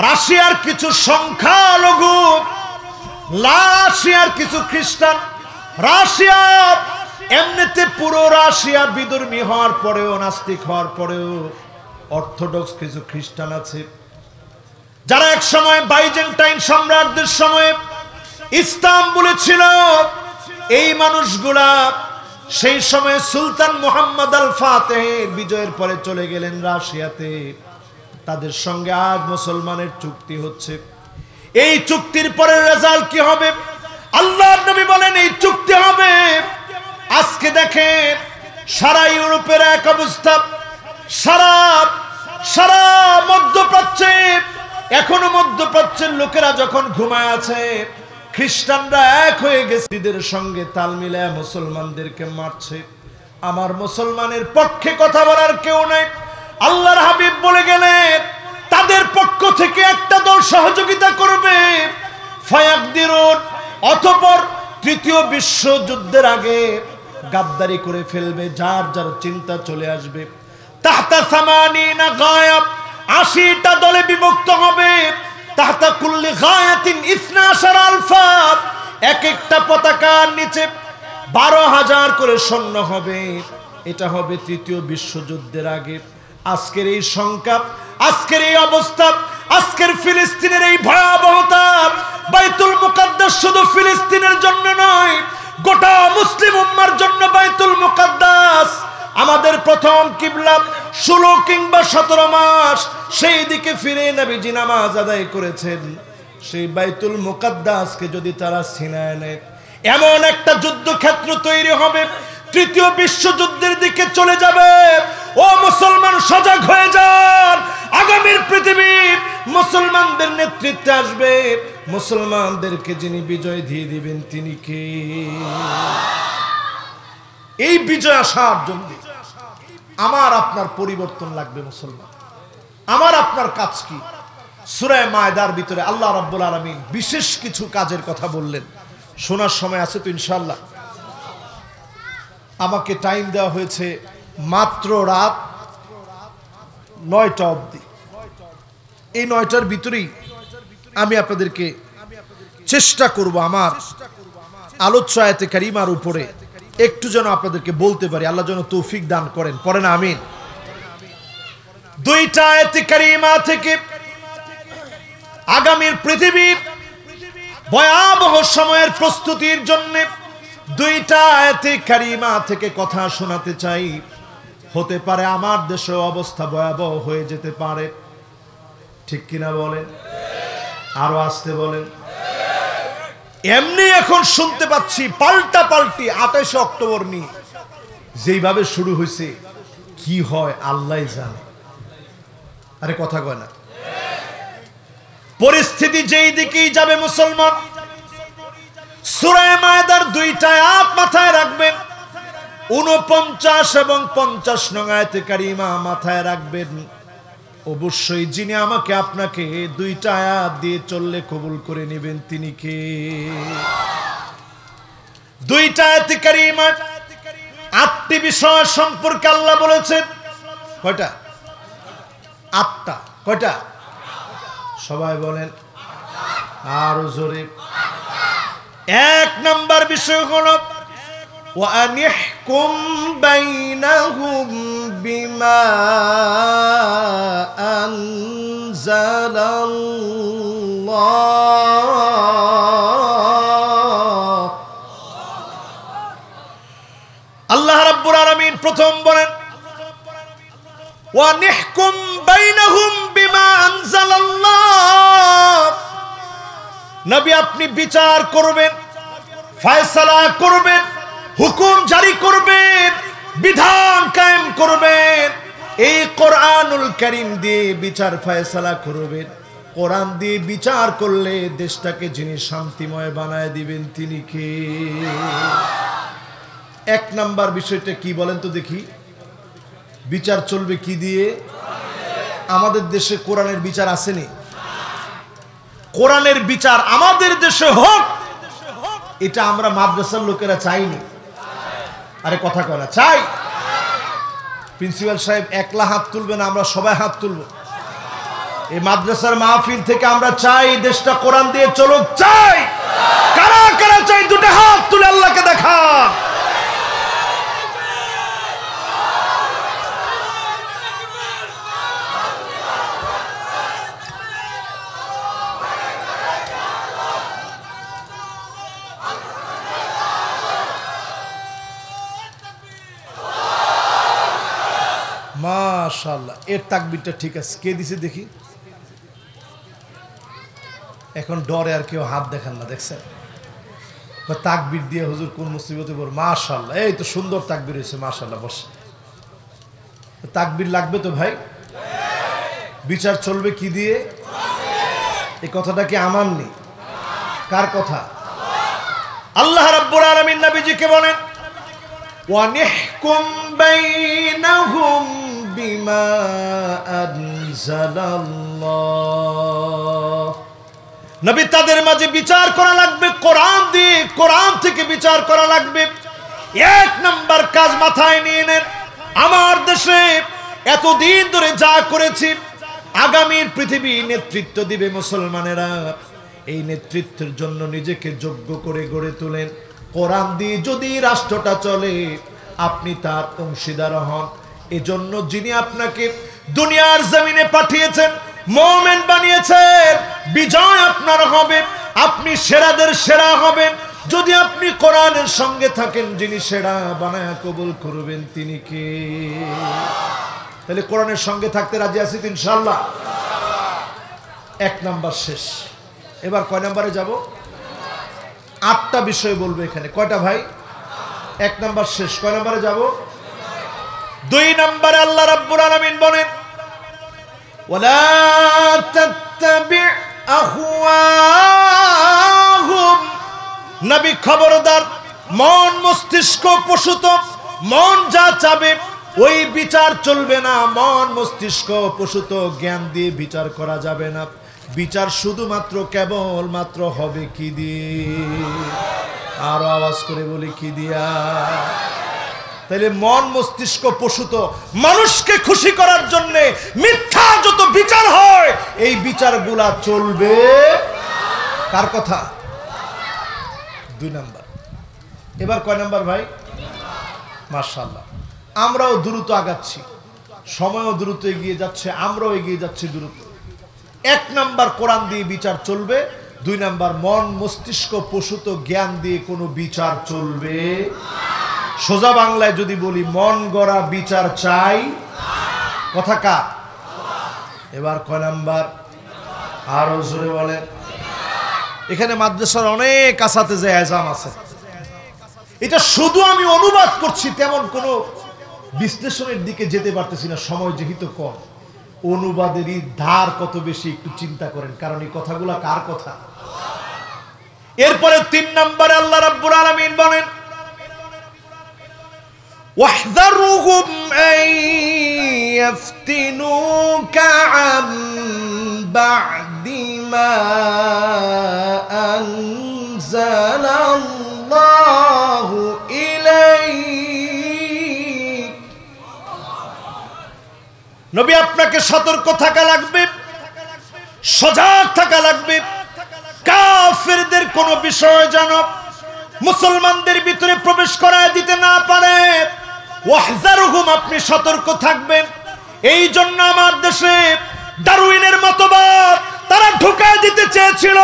রাশিয়ার কিছু সংখ্যালঘু, রাশিয়ার কিছু খ্রিস্টান, রাশিয়া এমনিতে পুরো রাশিয়া বিধর্মী হওয়ার পরেও, নাস্তিক হওয়ার পরেও অর্থোডক্স কিছু খ্রিস্টান আছে, যারা এক সময় বাইজেন্টাইন সম্রাটদের সময় ইস্তাম্বুলে ছিল। এই মানুষগুলা সেই সময় সুলতান মুহাম্মদ আল ফাতেহের বিজয়ের পরে চলে গেলেন রাশিয়াতে। তাদের সঙ্গে আজ মুসলমানের চুক্তি হচ্ছে। এই চুক্তির পরে রেজাল্ট কি হবে? আল্লাহর নবী বলেন এই চুক্তি হবে। আজকে দেখেন সারা ইউরোপের এক অবস্থা, সারা মধ্যপ্রাচ্যে, এখনো মধ্যপ্রাচ্যের লোকেরা যখন ঘুমায় আছে, খ্রিস্টানরা এক হয়ে গেছে, ঈদের সঙ্গে তাল মিলায় মুসলমানদেরকে মারছে। আমার মুসলমানের পক্ষে কথা বলার কেউ নাই। আল্লাহর হাবিব বলে গেলেন তাদের পক্ষ থেকে একটা দল সহযোগিতা করবে, ফায়াকদিরুন, অতঃপর তৃতীয় বিশ্বযুদ্ধের আগে গাদ্দারি করে ফেলবে। যার যার চিন্তা চলে আসবে। তাহতা সামানিনা গায়াব, 80টা দলে বিভক্ত হবে। তাহতা কুল্লি গায়াতিন 12 আলফা, এক একটা পতাকার নিচে 12,000 করে সৈন্য হবে। এটা হবে তৃতীয় বিশ্বযুদ্ধের আগে। আজকের এই সংখ্যা, আজকের এই অবস্থা, আজকের ফিলিস্তিনের এই ভয়াবহতা, বাইতুল মুকাদ্দাস শুধু ফিলিস্তিনের জন্য নয়, গোটা মুসলিম উম্মার জন্য বাইতুল মুকাদ্দাস আমাদের প্রথম কিবলা। 16 কিংবা 17 মাস সেই দিকে ফিরে নবীজি নামাজ আদায় করেছেন। সেই বাইতুল মুকাদ্দাসকে যদি তারা ছিনায় নেয়, এমন একটা যুদ্ধক্ষেত্র তৈরি হবে, তৃতীয় বিশ্বযুদ্ধের দিকে চলে যাবে। ও মুসলমান, সজাগ হয়ে যান। আগামীর পৃথিবী মুসলমানদের নেতৃত্বে আসবে। মুসলমানদেরকে যিনি বিজয় দিয়ে দিবেন তিনি কে? এই বিজয় আসার জন্য আমার আপনার পরিবর্তন লাগবে। মুসলমান, আমার আপনার কাজ কি? সূরা মায়দার ভিতরে আল্লাহ রাব্বুল আলামিন বিশেষ কিছু কাজের কথা বললেন। শোনার সময় আছে তো ইনশাআল্লাহ? আমাকে টাইম দেওয়া হয়েছে মাত্র রাত 9টা অবধি। এই 9টার ভিতরেই আমি আপনাদেরকে চেষ্টা করব আমার আলোচ্য আয়াতে কারিমার উপরে একটু যেন আপনাদেরকে বলতে পারি। আল্লাহ যেন তৌফিক দান করেন। পড়েন আমিন। 2টা আয়াতে কারিমা থেকে আগামীর পৃথিবীর ভয়াবহ সময়ের প্রস্তুতির জন্য 2টা আয়াতে কারিমা থেকে কথা শোনাতে চাই। হতে পারে আমার দেশের অবস্থা ভয়াবহ হয়ে যেতে পারে, ঠিক কিনা বলেন? আরো আসতে বলেন। এমনি এখন শুনতে পাচ্ছি পাল্টি 28 অক্টোবর নিয়ে যেইভাবে শুরু হয়েছে, কি হয় আল্লাহ জানে। আরে কথা কয় না? পরিস্থিতি যেই দিকেই যাবে মুসলমান, সূরা মায়দার 2টা আয়াত মাথায় রাখবেন। 49 এবং 50 নং আয়াতে কারিমা মাথায় রাখবেন। অবশ্যই যিনি আমাকে আপনাকে দুইটা আয়াত দিয়ে চললে কবুল করে নেবেন তিনি কে? দুইটা আয়াতে কারিমা 8টি বিষয় সম্পর্কে আল্লাহ বলেছেন। কয়টা? 8টা। কয়টা? সবাই বলেন আরো জোরে। 1 নাম্বার বিষয় হলো وأنحكم بينهم بما أنزل الله। আল্লাহ রাব্বুল আলামিন প্রথম বলেন وأنحكم بينهم بما أنزل الله। নবী আপনি বিচার করবেন, ফয়সালা করবেন, হুকুম জারি করবেন, বিধান কায়েম করবেন। এই কোরআনুল কারীম দিয়ে বিচার ফয়সালা করবেন। কোরআন দিয়ে বিচার করলে দেশটাকে যিনি শান্তিময় বানায় দিবেন তিনি কে? 1 নাম্বার বিষয়টা কি বলেন তো দেখি? বিচার চলবে কি দিয়ে? আমাদের দেশে কোরআনের বিচার আসেনি। কোরআনের বিচার আমাদের দেশে হোক, এটা আমরা মাদ্রাসার লোকেরা চাইনি। আরে কথা কয় না, চাই। প্রিন্সিপাল সাহেব একলা হাত তুলবেন, আমরা সবাই হাত তুলব। এই মাদ্রাসার মাহফিল থেকে আমরা চাই দেশটা কোরআন দিয়ে চলুক, চাই। কারা কারা চাই দুটো হাত তুলে আল্লাহকে দেখা। মাশাআল্লাহ, এর তাকবীরটা ঠিক আছে। কে দিছে দেখি? এখন ডরে আর কেউ হাত দেখান না, দেখছেন? তাকবীর দিয়ে হুজুর কোন মুসিবতে পড়। মাশাআল্লাহ, এই তো সুন্দর তাকবীর হয়েছে। মাশাআল্লাহ, বস। তাকবীর লাগবে তো ভাই। বিচার চলবে কি দিয়ে? এই কথাটা কি আমার নেই? কার কথা? আল্লাহ রাব্বুল আলামিন নবীজিকে বলেন ওয়ানিহকুম বাইনাহুম বিমা আনজালাল্লাহ। নবী তাদের মাঝে বিচার করা লাগবে কোরআন দিয়ে, কোরআন থেকে বিচার করা লাগবে। 1 নাম্বার কাজ মাথায় নিয়ে নেন। আমার দেশে এতদিন ধরে যা করেছি, আগামীর পৃথিবী নেতৃত্ব দিবে মুসলমানেরা। এই নেতৃত্বের জন্য নিজেকে যোগ্য করে গড়ে তোলেন। কোরআন দিয়ে যদি রাষ্ট্রটা চলে, আপনি তার অংশীদার হন। এজন্য যিনি আপনাকে দুনিয়ার জমিনে পাঠিয়েছেন, মুমিন বানিয়েছেন, বিজয় আপনার হবে। আপনি সেরাদের সেরা হবেন যদি আপনি কোরআনের সঙ্গে থাকেন। যিনি সেরা বানায়া কবুল করবেন তিনি কে? তাহলে কোরআনের সঙ্গে থাকতে রাজি আছি ইনশাআল্লাহ। 1 নাম্বার শেষ। এবার কয় নাম্বারে যাব? 8টা বিষয় বলবো এখানে। কয়টা ভাই? 1 নাম্বার শেষ। কয় নাম্বারে যাব? 2 নাম্বারে আল্লাহ রাব্বুল আলামিন বলেন ওয়ালা তাত্তাবি আহওয়াহুম। নবী খবরদার, মন মস্তিষ্ক প্রসূত, মন যা চাবে ওই বিচার চলবে না। মন মস্তিষ্ক প্রসূত জ্ঞান দিয়ে বিচার করা যাবে না। বিচার শুধুমাত্র কেবলমাত্র হবে কি দিয়ে? আরো আওয়াজ করে বলি কি দিয়া? তাহলে মন মস্তিষ্ক প্রসূত মানুষকে খুশি করার জন্য মিথ্যা যত বিচার হয়, এই বিচারগুলা চলবে কার কথা? 2 নাম্বার। এবার কয় নাম্বার ভাই? মাশাআল্লাহ, আমরাও দ্রুত আগাচ্ছি, সময়ও দ্রুত এগিয়ে যাচ্ছে, আমরাও এগিয়ে যাচ্ছি দ্রুত। 1 নাম্বার কোরআন দিয়ে বিচার চলবে। 2 নাম্বার মন মস্তিষ্ক প্রসূত জ্ঞান দিয়ে কোনো বিচার চলবে। সোজা বাংলায় যদি বলি, মন গড়া বিচার চাই। কথা কার? এবার কয় নাম্বার? আরো জোরে বলেন। এখানে মাদ্রাসার অনেক আসাতে যে এজাম আছে, এটা শুধু আমি অনুবাদ করছি, তেমন কোনো বিশ্লেষণের দিকে যেতে পারতেছি না, সময় যেহেতু কম। অনুবাদেরই ধার কত বেশি একটু চিন্তা করেন, কারণ এই কথাগুলা কার কথা? এরপরে 3 নম্বরে আল্লাহ রাব্বুল আলামিন বলেন ওয়াহযারুহুম আন লিয়াফতিনুকা আম বা'দি মা আনজালাল্লাহু ইলাইক। নবী আপনাকে সতর্ক থাকা লাগবে, সজাগ থাকা লাগবে। কাফেরদের কোন বিষয় যেন মুসলমানদের ভিতরে প্রবেশ করায় দিতে না পারে। ওয়াহযারহুম, আপনি সতর্ক থাকবেন। এই জন্য আমার দেশে ডারউইনের মতবাদ তারা ঢুকায় দিতে চেয়েছিল,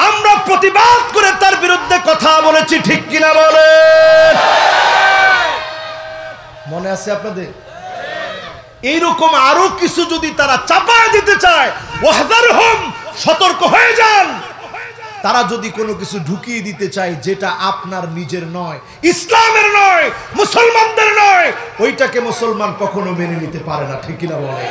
আমরা প্রতিবাদ করে তার বিরুদ্ধে কথা বলেছি, ঠিক কিনা বলেন? মনে আছে আপনাদের? এইরকম আরো কিছু যদি তারা চাপায় দিতে চায়, ওয়াহযারহুম, সতর্ক হয়ে যান। তারা যদি কোনো কিছু ঢুকিয়ে দিতে চায় যেটা আপনার নিজের নয়, ইসলামের নয়, মুসলমানদের নয়, ওইটাকে মুসলমান কখনো মেনে নিতে পারে না, ঠিক কিনা বলে?